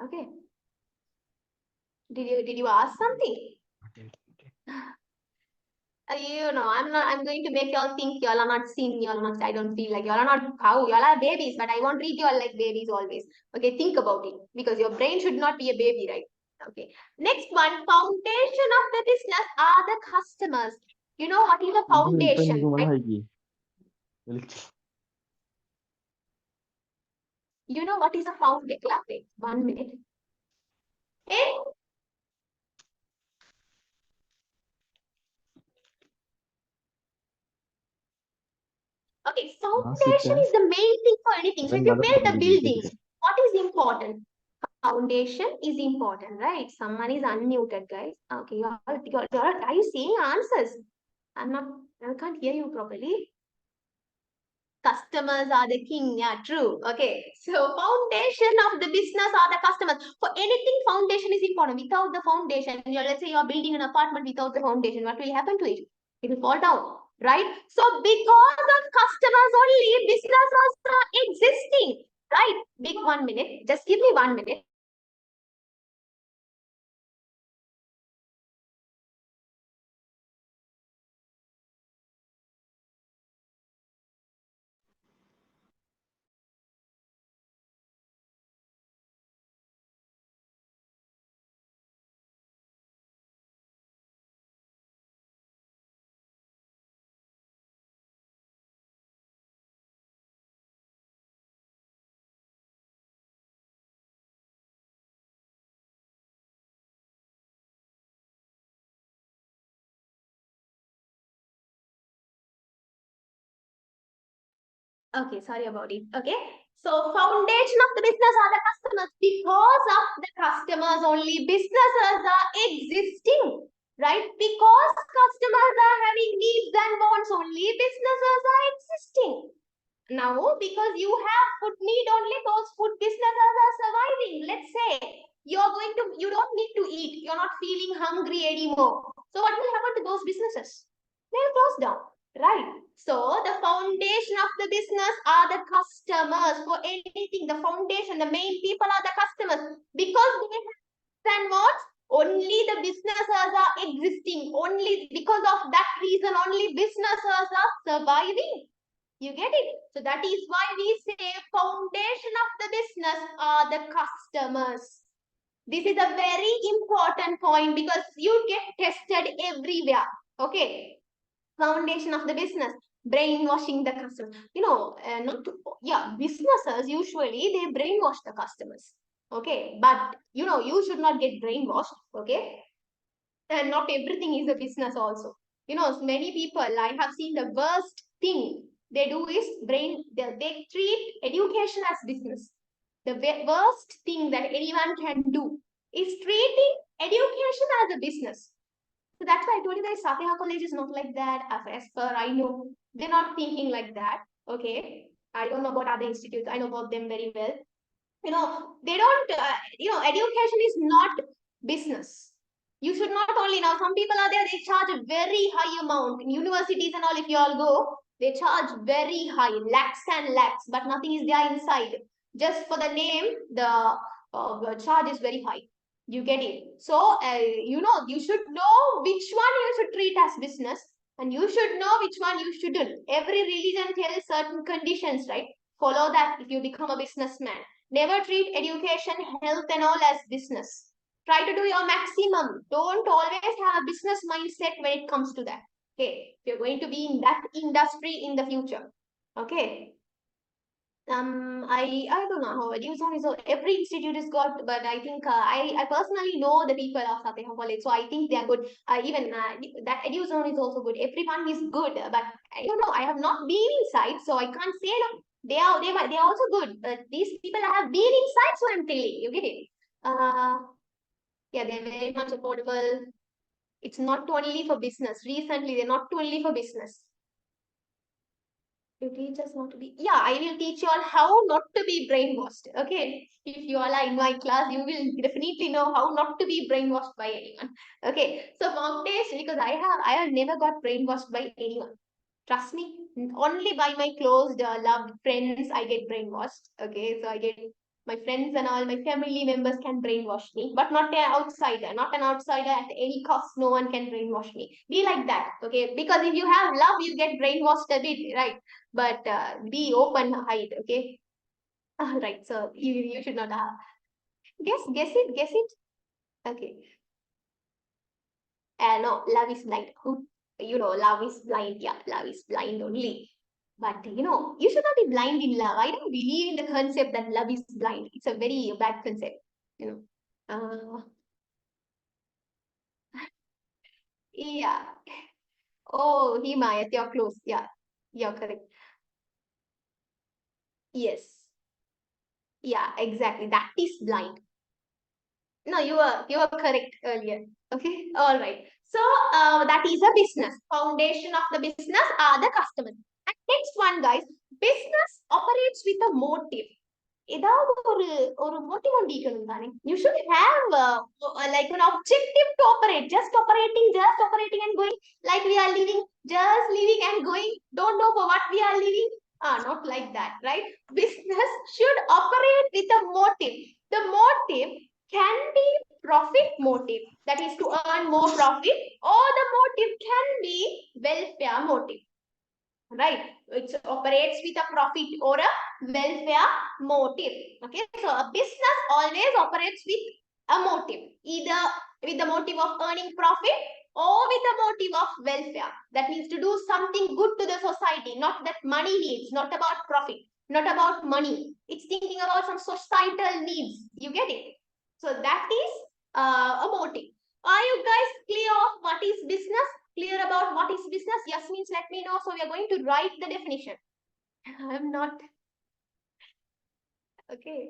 [SPEAKER 1] Okay. Did you ask something? I'm going to make y'all think y'all are not seen, y'all are not, I don't feel like y'all are not cow, y'all are babies, but I won't treat y'all like babies always. Okay, think about it, because your brain should not be a baby, right? Okay. Next one, foundation of the business are the customers. You know what is a foundation, right? You know what is a foundation? 1 minute. Okay, foundation is the main thing for anything. So if you build a building, what is important? Foundation is important, right? Someone is unmuted, guys. Okay, are you seeing answers? I can't hear you properly. Customers are the king. Yeah, true. Okay, so foundation of the business are the customers. For anything, foundation is important. Without the foundation, let's say you're building an apartment without the foundation, what will happen to it? It will fall down, right? So because of customers only, businesses are existing, right? Big 1 minute. Just give me 1 minute. Okay, sorry about it. Okay, so foundation of the business are the customers. Because of the customers only, businesses are existing, right? Because customers are having needs and wants only, businesses are existing. Now, because you have food need only, those food businesses are surviving. Let's say you don't need to eat. You're not feeling hungry anymore. So what will happen to those businesses? They'll close down, right? So the foundation of the business are the customers. For anything, the foundation, the main people are the customers. Because they have and what? Only the businesses are existing. Only because of that reason, only businesses are surviving. You get it? So that is why we say foundation of the business are the customers. This is a very important point because you get tested everywhere. Okay. Foundation of the business, brainwashing the customer. Not to, yeah, businesses usually they brainwash the customers. Okay. But you should not get brainwashed. Okay. And not everything is a business also. Many people, I have seen the worst thing they do is they treat education as business. The worst thing that anyone can do is treating education as a business. So that's why I told you guys Satya College is not like that. As per I know, they're not thinking like that. Okay. I don't know about other institutes. I know about them very well. They don't, education is not business. You should not only now, some people are there, they charge a very high amount. In universities and all, if you all go, they charge very high, lakhs and lakhs, but nothing is there inside. Just for the name, the charge is very high. You get it? So, you should know which one you should treat as business and you should know which one you shouldn't. Every religion tells certain conditions, right? Follow that if you become a businessman. Never treat education, health, and all as business. Try to do your maximum. Don't always have a business mindset when it comes to that. Okay, if you're going to be in that industry in the future. Okay. I don't know how Eduzone is. Every institute is got, but I think I personally know the people of Satya College, so I think they are good. Even that Eduzone is also good. Everyone is good, but I don't know. I have not been inside, so I can't say no. They are also good. But these people have been inside, so I'm telling you. Get it? Yeah, they're very much affordable. It's not only for business. Recently, they're not only for business. You teach us not to be. Yeah, I will teach you all how not to be brainwashed. Okay. If you all are in my class, you will definitely know how not to be brainwashed by anyone. Okay. So foundation, because I have never got brainwashed by anyone. Trust me, only by my close, loved friends, I get brainwashed. Okay, so I get my friends and all my family members can brainwash me, but not an outsider. Not an outsider at any cost. No one can brainwash me. Be like that, okay? Because if you have love, you get brainwashed a bit, right? But be open-eyed, okay? Right. So you should not guess it. Okay. No, love is blind. Who love is blind. Yeah, love is blind only. But you should not be blind in love. I don't believe in the concept that love is blind. It's a very bad concept. You know. Yeah. Oh, Himayat, you're close. Yeah, you're correct. Yes. Yeah, exactly. That is blind. No, you were correct earlier. Okay, all right. So that is a business. Foundation of the business are the customers. And next one, guys, business operates with a motive. ஏதாவது ஒரு motive ஒன்று இருக்கணும் தானே. You should have like an objective to operate. Just operating and going like we are living, just living and going. Don't know for what we are living. Not like that, right? Business should operate with a motive. The motive can be profit motive, that is to earn more profit, or the motive can be welfare motive, right? It operates with a profit or a welfare motive. Okay, so a business always operates with a motive, either with the motive of earning profit or with the motive of welfare. That means to do something good to the society, not that money needs, not about profit, not about money. It's thinking about some societal needs. You get it? So that is a motive. Are you guys clear of what is business? Clear about what is business? Yes means let me know. So we are going to write the definition. I'm not. Okay.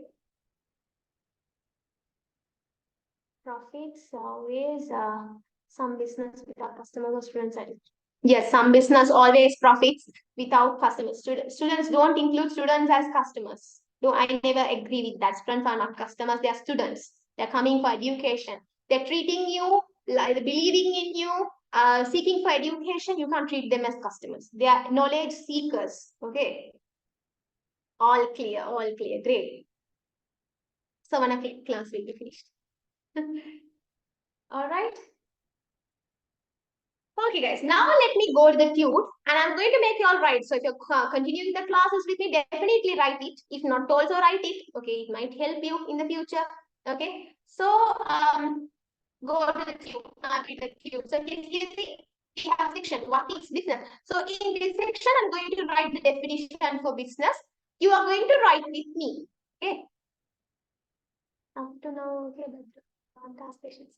[SPEAKER 1] Profits always some business with our customers or students. Yes, some business always profits without customers. Students don't include students as customers. No, I never agree with that. Students are not customers, they are students. They're coming for education. They're treating you, like believing in you, seeking for education. You can't treat them as customers. They are knowledge seekers. Okay. All clear, all clear. Great. So 1 o'clock class will be finished. All right. Okay, guys, now let me go to the tune and I'm going to make you all write. So if you're continuing the classes with me, definitely write it. If not, also write it. Okay, it might help you in the future. Okay, so go to the tune. Read the tune. So you see, we have section. What is business? So in this section, I'm going to write the definition for business. You are going to write with me. Okay. Up to now, okay, but don't ask questions.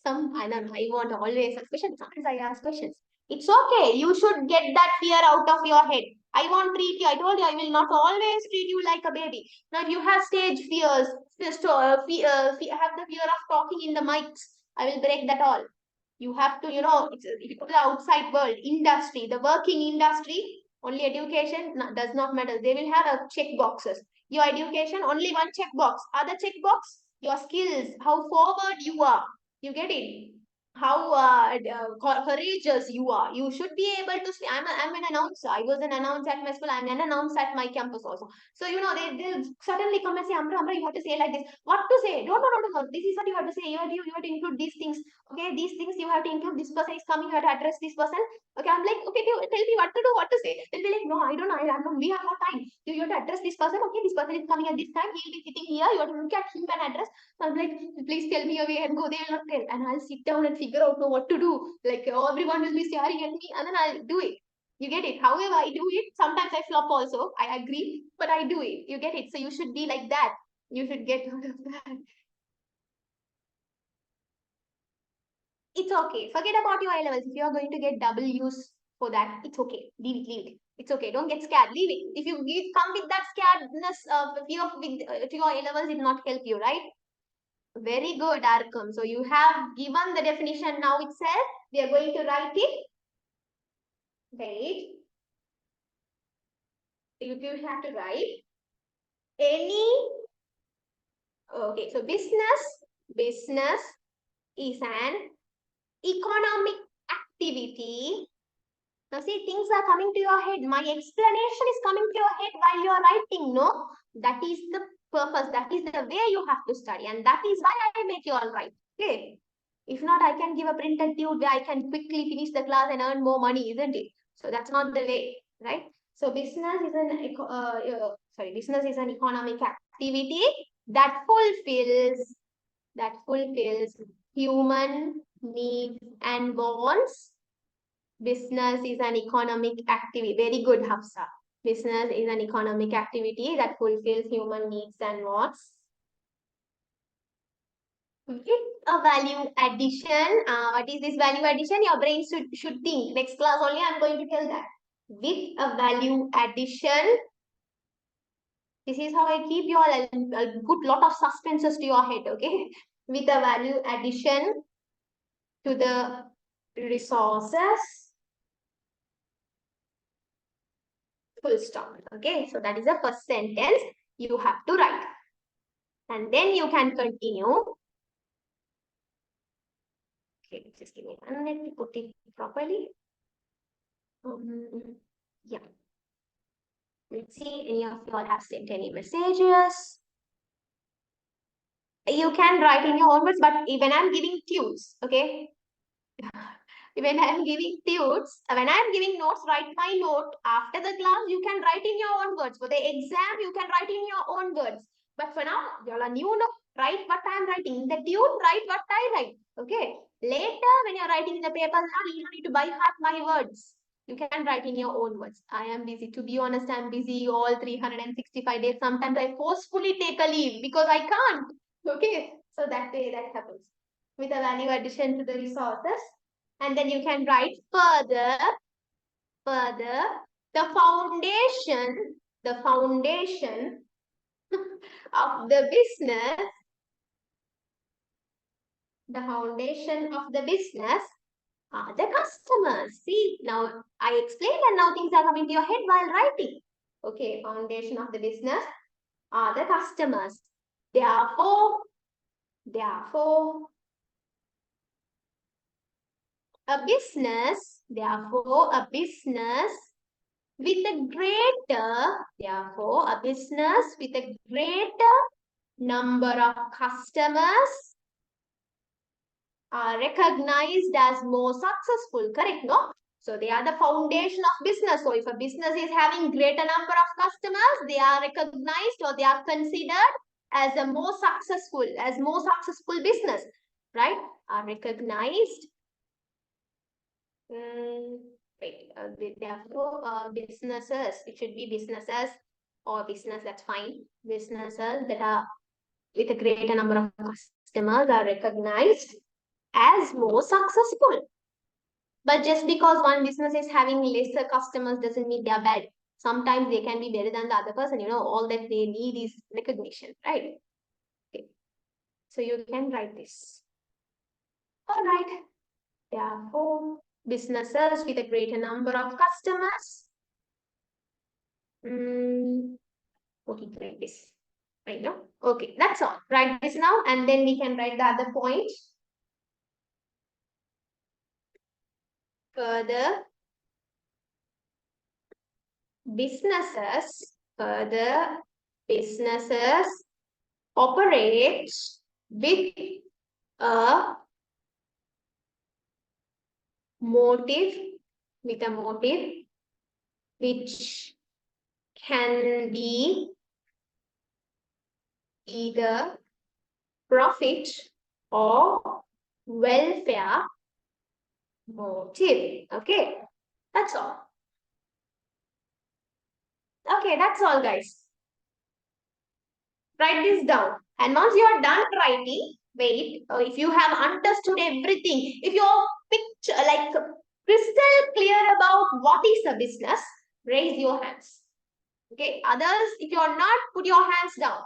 [SPEAKER 1] I don't know, I want always ask questions. Sometimes I ask questions. It's okay. You should get that fear out of your head. I won't treat you. I told you I will not always treat you like a baby. Now, if you have stage fears, have the fear of talking in the mics, I will break that all. You have to, if you go to the outside world, industry, the working industry, only education does not matter. They will have a check boxes. Your education, only one check box. Other check box, your skills, how forward you are. You get it? How courageous you are. You should be able to say, I'm an announcer. I was an announcer at my school. I'm an announcer at my campus also. So, they'll suddenly come and say, Amra, you have to say like this. What to say? No. This is what you have to say. You have to include these things. Okay, these things you have to include. This person is coming. You have to address this person. Okay, I'm like, okay, tell me what to do, what to say. They'll be like, no, I don't know. We have no time. You have to address this person. Okay, this person is coming at this time. He'll be sitting here. You have to look at him and address. So I'm like, please tell me away and go. They will not tell. And I'll sit down and figure out what to do. Like everyone will be staring at me and then I'll do it. You get it? However, I do it. Sometimes I flop also. I agree. But I do it. You get it? So you should be like that. You should get out of that. It's okay. Forget about your A levels. If you are going to get W's for that, it's okay. Leave it. It's okay. Don't get scared. Leave it. If you come with that scaredness of fear of to your A levels, it will not help you, right? Very good, Arkham. So you have given the definition now itself. We are going to write it. Wait. You have to write any. Okay. So business is an economic activity. Now see, things are coming to your head. My explanation is coming to your head while you are writing. No, that is the purpose. That is the way you have to study. And that is why I make you all write. Okay. If not, I can give a printed tube where I can quickly finish the class and earn more money, isn't it? So that's not the way, right? So business is an economic activity that fulfills human needs and wants. Business is an economic activity. Very good, Hafsa. Business is an economic activity that fulfills human needs and wants. With a value addition. What is this value addition? Your brain should think. Next class only I'm going to tell that. With a value addition, this is how I keep you all. I'll put lot of suspenses to your head, okay? With a value addition to the resources. Full stop. Okay, so that is the first sentence you have to write. And then you can continue. Okay, just give me one minute to put it properly. Yeah. Let's see, any of you all have sent any messages. You can write in your own words, but when I'm giving tunes, okay? When I'm giving tunes, when I'm giving notes, write my note. After the class, you can write in your own words. For the exam, you can write in your own words. But for now, you all are new, no? Write what I'm writing. In the tune, write what I write. Okay? Later, when you're writing in the paper, you don't need to buy half my words. You can write in your own words. I am busy. To be honest, I'm busy all 365 days. Sometimes I forcefully take a leave because I can't. Okay? So that way that happens. With a value addition to the resources. And then you can write further, the foundation of the business, are the customers. See, now I explained and now things are coming to your head while writing. Okay, foundation of the business are the customers. Therefore, a business with a greater number of customers are recognized as more successful. Correct, no? So they are the foundation of business. So if a business is having greater number of customers, they are recognized or they are considered as a more successful business, right? Are recognized. Therefore, businesses, it should be businesses or business, that's fine. Businesses that are with a greater number of customers are recognized as more successful. But just because one business is having lesser customers doesn't mean they are bad. Sometimes they can be better than the other person. All that they need is recognition, right? Okay. So you can write this. All right. Therefore, businesses with a greater number of customers. What is write this? Right now. Okay, that's all. Write this now, and then we can write the other point. Further businesses operate with a motive which can be either profit or welfare motive. Okay, that's all. Okay, that's all, guys. Write this down. And once you are done writing, wait, if you have understood everything, if you're picture like crystal clear about what is a business, raise your hands. Okay, others, if you're not, put your hands down.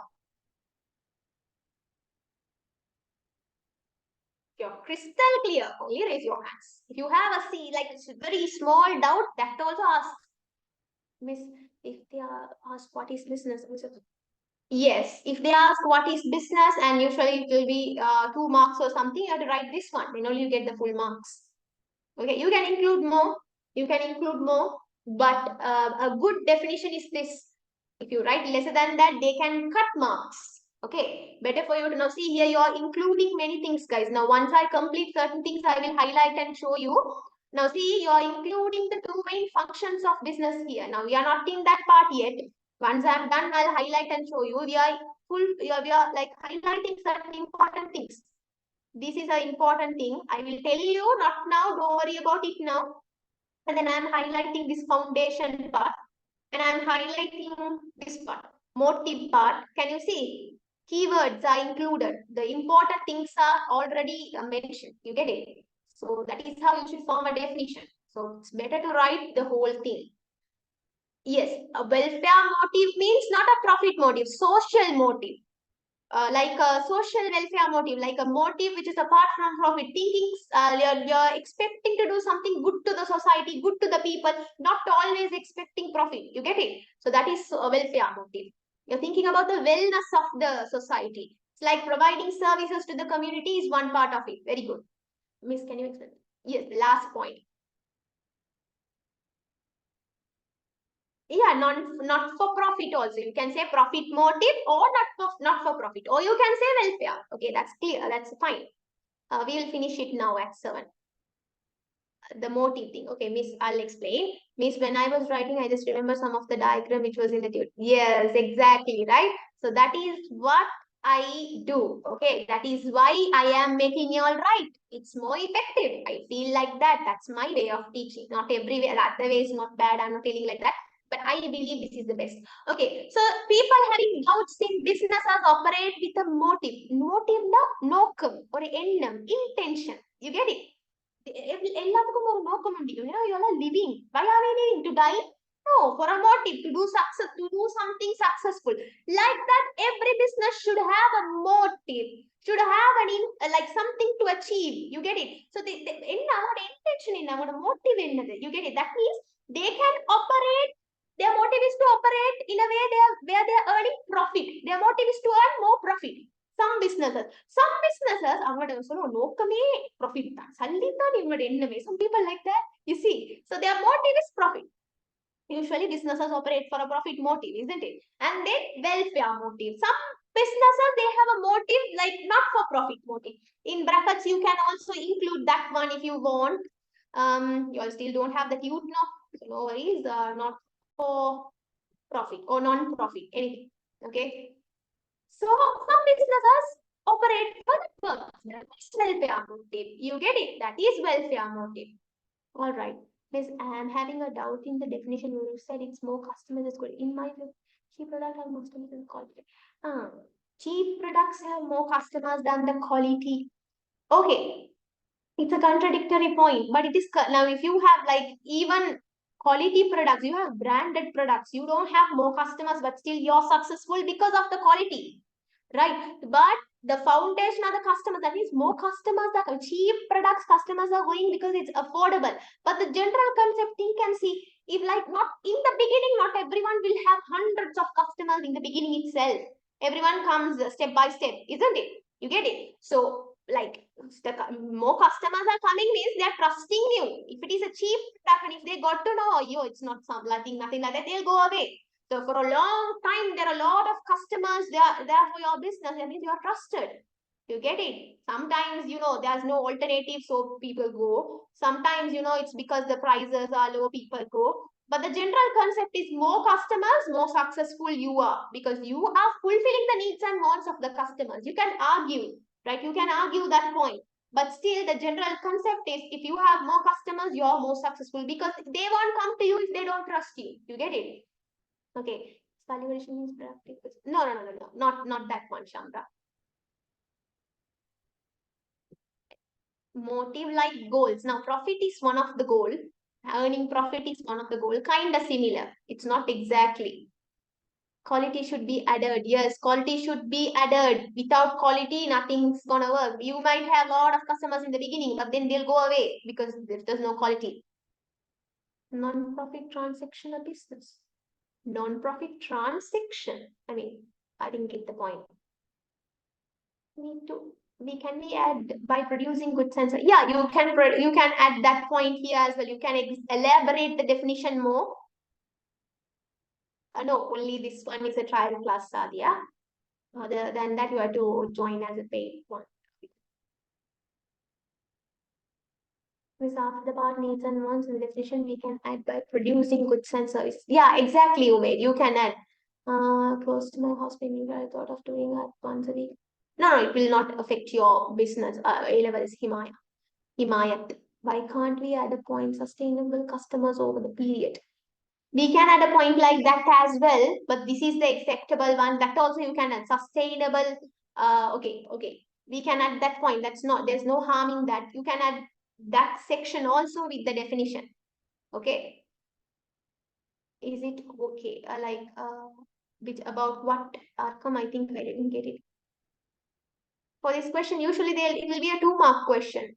[SPEAKER 1] If you're crystal clear, only raise your hands. If you have a very small doubt, that also ask. Miss, if they are asked what is business, yes, if they ask what is business, and usually it will be 2 marks or something, you have to write this one, then only you get the full marks. Okay, you can include more, but a good definition is this. If you write lesser than that, they can cut marks. Okay, better for you to know. See here, you are including many things, guys. Now, once I complete certain things, I will highlight and show you. Now, see, you are including the 2 main functions of business here. Now, we are not in that part yet. Once I'm done, I'll highlight and show you. We are like highlighting certain important things. This is an important thing. I will tell you, not now. Don't worry about it now. And then I'm highlighting this foundation part. And I'm highlighting this part, motive part. Can you see? Keywords are included. The important things are already mentioned. You get it? So that is how you should form a definition. So it's better to write the whole thing. Yes, a welfare motive means not a profit motive, social motive. Like a social welfare motive, like a motive which is apart from profit. Thinking you're expecting to do something good to the society, good to the people, not always expecting profit. You get it? So that is a welfare motive. You're thinking about the wellness of the society. It's like providing services to the community is one part of it. Very good. Miss, can you explain? Yes, last point. Yeah, not for profit also. You can say profit motive or not for profit. Or you can say welfare. Okay, that's clear. That's fine. We will finish it now at 7. The motive thing. Okay, Miss, I'll explain. Miss, when I was writing, I just remember some of the diagram which was in the tube. Yes, exactly, right? So that is what I do. Okay, that is why I am making you all right. It's more effective. I feel like that. That's my way of teaching. Not every way. Other way is not bad. I'm not feeling like that. But I believe this is the best. Okay, so people having doubts in businesses operate with a motive. Motive the nokam or endam, intention. You get it? எல்லாத்துக்கும் ஒரு நோக்கம் உண்டு. You are living. Why are we living? To die? No, for a motive to do success, to do something successful. Like that, every business should have a motive, should have like something to achieve. You get it? So in our intention, in our motive, you get it? That means they can operate. Their motive is to operate in a way where they are earning profit. Their motive is to earn more profit. Some businesses, அவங்களோட சொல்லுவோம் நோக்கமே profit தான். சல்லி தான் இவங்களோட எண்ணமே. Some people like that. You see, so their motive is profit. Usually businesses operate for a profit motive, isn't it? And then welfare motive. Some businesses, they have a motive like not for profit motive. In brackets, you can also include that one if you want. You all still don't have that, you know, so no worries, not for profit or non-profit, anything. Okay. So some businesses operate for the purpose. Welfare motive. You get it? That is welfare motive. All right. Miss, I am having a doubt in the definition. You said it's more customers is good. In my view, cheap products have more customers than quality. Cheap products have more customers than the quality. Okay, it's a contradictory point, but it is now if you have like even quality products, you have branded products, you don't have more customers, but still you're successful because of the quality, right? But the foundation are the customers. That means more customers, the cheap products customers are going because it's affordable. But the general concept you can see, if like not in the beginning, not everyone will have hundreds of customers in the beginning itself. Everyone comes step by step, isn't it? You get it? So like the more customers are coming means they're trusting you. If it is a cheap product and if they got to know you, it's not nothing like that, they'll go away. So for a long time, there are a lot of customers there for your business. That means you are trusted. You get it? Sometimes, there's no alternative, so people go. Sometimes, it's because the prices are low, people go. But the general concept is more customers, more successful you are because you are fulfilling the needs and wants of the customers. You can argue, right? You can argue that point. But still, the general concept is if you have more customers, you're more successful because they won't come to you if they don't trust you. You get it? Okay. Valuation means practical. No. Not that one, Chandra. Motive like goals. Now, profit is one of the goal. Earning profit is one of the goal. Kind of similar. It's not exactly. Quality should be added. Yes, quality should be added. Without quality, nothing's gonna work. You might have a lot of customers in the beginning, but then they'll go away because there's no quality. Non-profit transactional business. Non-profit transaction. I mean, I didn't get the point. We can add by producing goods and yeah, you can add that point here as well. You can elaborate the definition more. No, only this one is a trial class, Sadia. Other than that, you have to join as a paid one. With after the part needs and wants in the definition, we can add by producing goods and services. Yeah, exactly, Umaid. You can add. Close to my house, maybe I thought of doing that once a week. No, it will not affect your business. A-level is Himayat. Why can't we add a point sustainable customers over the period? We can add a point like that as well, but this is the acceptable one. That also you can add sustainable. Okay. We can add that point. There's no harm in that. You can add that section also with the definition. Okay. Is it okay? About what outcome? I think I didn't get it. For this question, usually it will be a 2-mark question.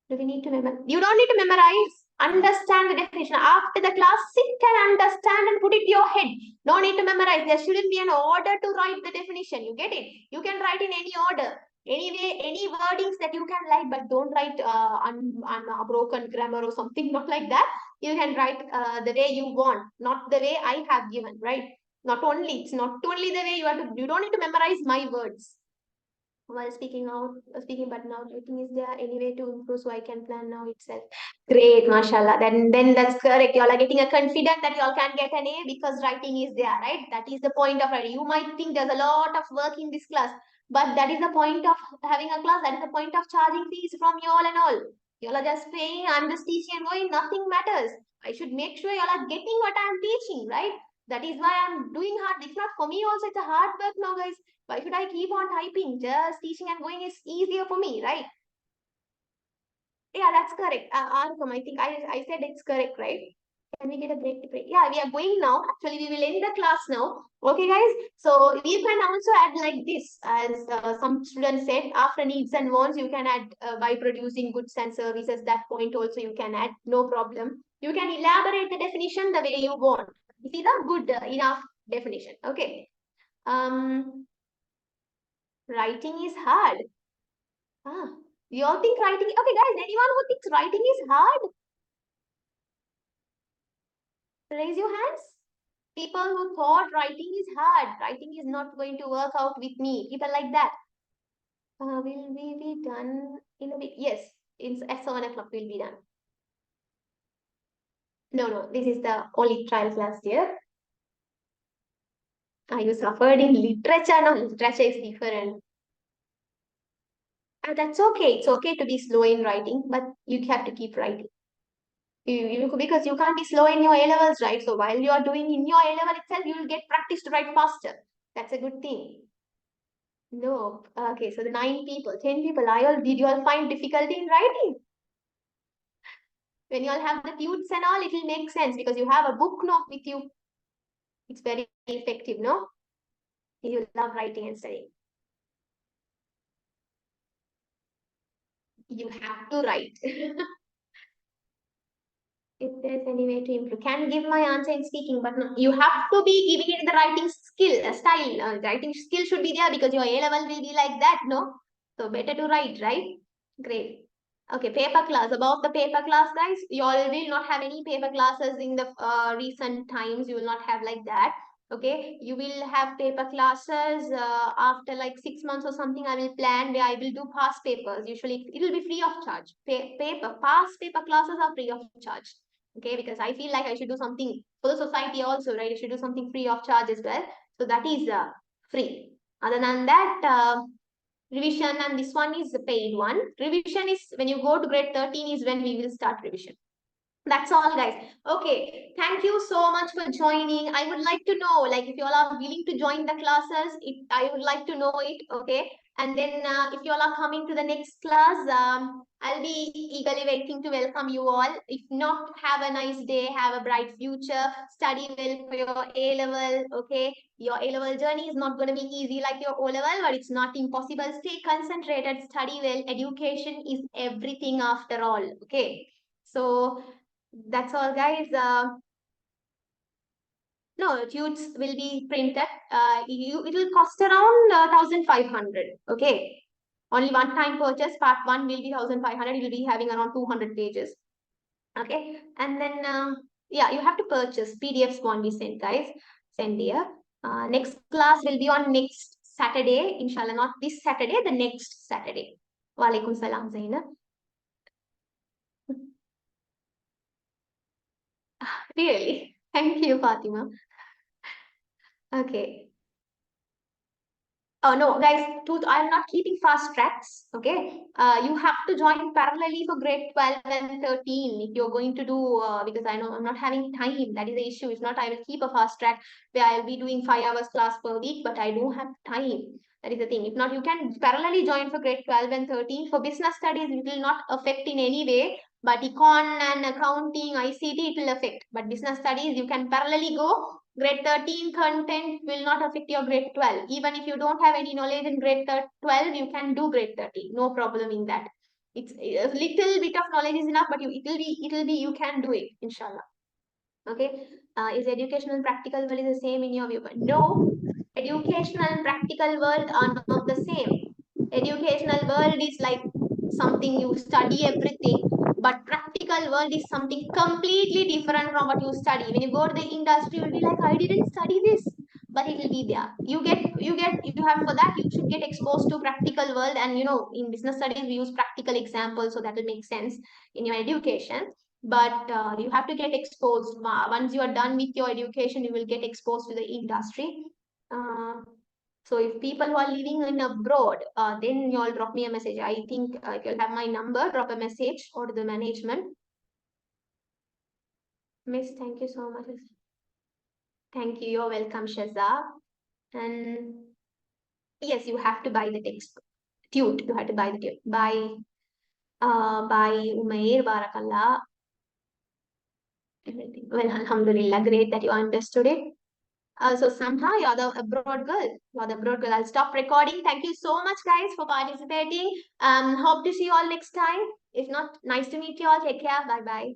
[SPEAKER 1] Do we need to memorize? You don't need to memorize. Understand the definition. After the class, sit and understand and put it to your head. No need to memorize. There shouldn't be an order to write the definition. You get it? You can write in any order. Anyway, any wordings that you can write, but don't write broken grammar or something, not like that. You can write the way you want, not the way I have given, right? It's not only the way you don't need to memorize my words. While speaking, but now writing is there any way to improve so I can plan now itself. Great, mashallah. Then that's correct. You all are getting a confident that you all can get an A because writing is there, right? That is the point of writing. You might think there's a lot of work in this class, but that is the point of having a class. That is the point of charging fees from you all and all. You all are just paying, I'm just teaching and going, nothing matters. I should make sure you all are getting what I'm teaching, right? That is why I'm doing hard. It's not for me also, it's a hard work now, guys. Why should I keep on typing? Just teaching and going is easier for me, right? Yeah, that's correct. Arkham, I think I said it's correct, right? Can we get a break to break? Yeah, we are going now. Actually, we will end the class now. Okay, guys. So you can also add like this, as some students said, after needs and wants, you can add by producing goods and services. That point also you can add, no problem. You can elaborate the definition the way you want. This is a good enough definition. Okay. Um, writing is hard. Ah, you all think writing? Okay, guys. Anyone who thinks writing is hard, raise your hands. People who thought writing is hard, writing is not going to work out with me, people like that. Will we be done in a week? Yes, at 7 o'clock we'll be done. No, no, this is the only trial class here. You suffered in literature? No, literature is different. That's okay. It's okay to be slow in writing, but you have to keep writing. Because you can't be slow in your A levels, right? So while you are doing in your A level itself, you will get practice to write faster. That's a good thing. No. Okay, so the 9 people, 10 people, did you all find difficulty in writing? When you all have the tutes and all, it will make sense because you have a book note with you. It's very effective, no? You love writing and studying. You have to write. If there's any way to improve, can give my answer in speaking, but no, you have to be giving it the writing skill, style. Writing skill should be there because your A level will be like that, no? So better to write, right? Great. Okay, paper class. About the paper class, guys, you all will not have any paper classes in the recent times. You will not have like that. Okay, you will have paper classes after like 6 months or something. I will plan where I will do past papers. Usually, it will be free of charge. Past paper classes are free of charge. Okay, because I feel like I should do something for the society also, right? I should do something free of charge as well. So that is free. Other than that, revision, and this one is the paid one. Revision is when you go to grade 13 is when we will start revision. That's all, guys. Okay, thank you so much for joining. I would like to know, like, if you all are willing to join the classes, I would like to know it. Okay, and then if you all are coming to the next class, I'll be eagerly waiting to welcome you all. If not, have a nice day, have a bright future, study well for your A level. Okay, your A level journey is not going to be easy like your O level, but it's not impossible. Stay concentrated, study well. Education is everything after all. Okay, so that's all, guys. No, tutes will be printed. It will cost around 1,500. Okay, only one time purchase. Part one will be 1,500. You will be having around 200 pages. Okay, and then yeah, you have to purchase. PDFs won't be sent, guys. Send here. Next class will be on next Saturday, inshallah. Not this Saturday, the next Saturday. Walaikum salam, Zainab. Really? Thank you, Fatima. Okay. Oh no, guys, I'm not keeping fast tracks. Okay, you have to join parallelly for grade 12 and 13 if you're going to do because I know I'm not having time. That is the issue. If not, I will keep a fast track where I'll be doing 5 hours class per week, but I don't have time. That is the thing. If not, you can parallelly join for grade 12 and 13. For business studies, it will not affect in any way. But econ and accounting, ICT, it will affect. But business studies, you can parallelly go. Grade 13 content will not affect your grade 12. Even if you don't have any knowledge in grade 12, you can do grade 13. No problem in that. It's a little bit of knowledge is enough, but you can do it, inshallah. Okay. Is educational and practical world is the same in your view? But no, educational and practical world are not the same. Educational world is like something you study everything, but practical world is something completely different from what you study. When you go to the industry, you'll be like, I didn't study this, but it will be there. You have for that, you should get exposed to practical world. And in business studies, we use practical examples, so that will make sense in your education. But you have to get exposed. Once you are done with your education, you will get exposed to the industry. Uh, so if people who are living in abroad, then you all drop me a message. I think if you'll have my number, drop a message or to the management. Miss, thank you so much. Thank you. You're welcome, Shaza. And yes, you have to buy the text. Tute. You have to buy the tute. Buy Umair, Barakallah. Everything. Well, Alhamdulillah, great that you understood it. So somehow you're the abroad girl. You're the abroad girl. I'll stop recording. Thank you so much, guys, for participating. Hope to see you all next time. If not, nice to meet you all. Take care. Bye bye.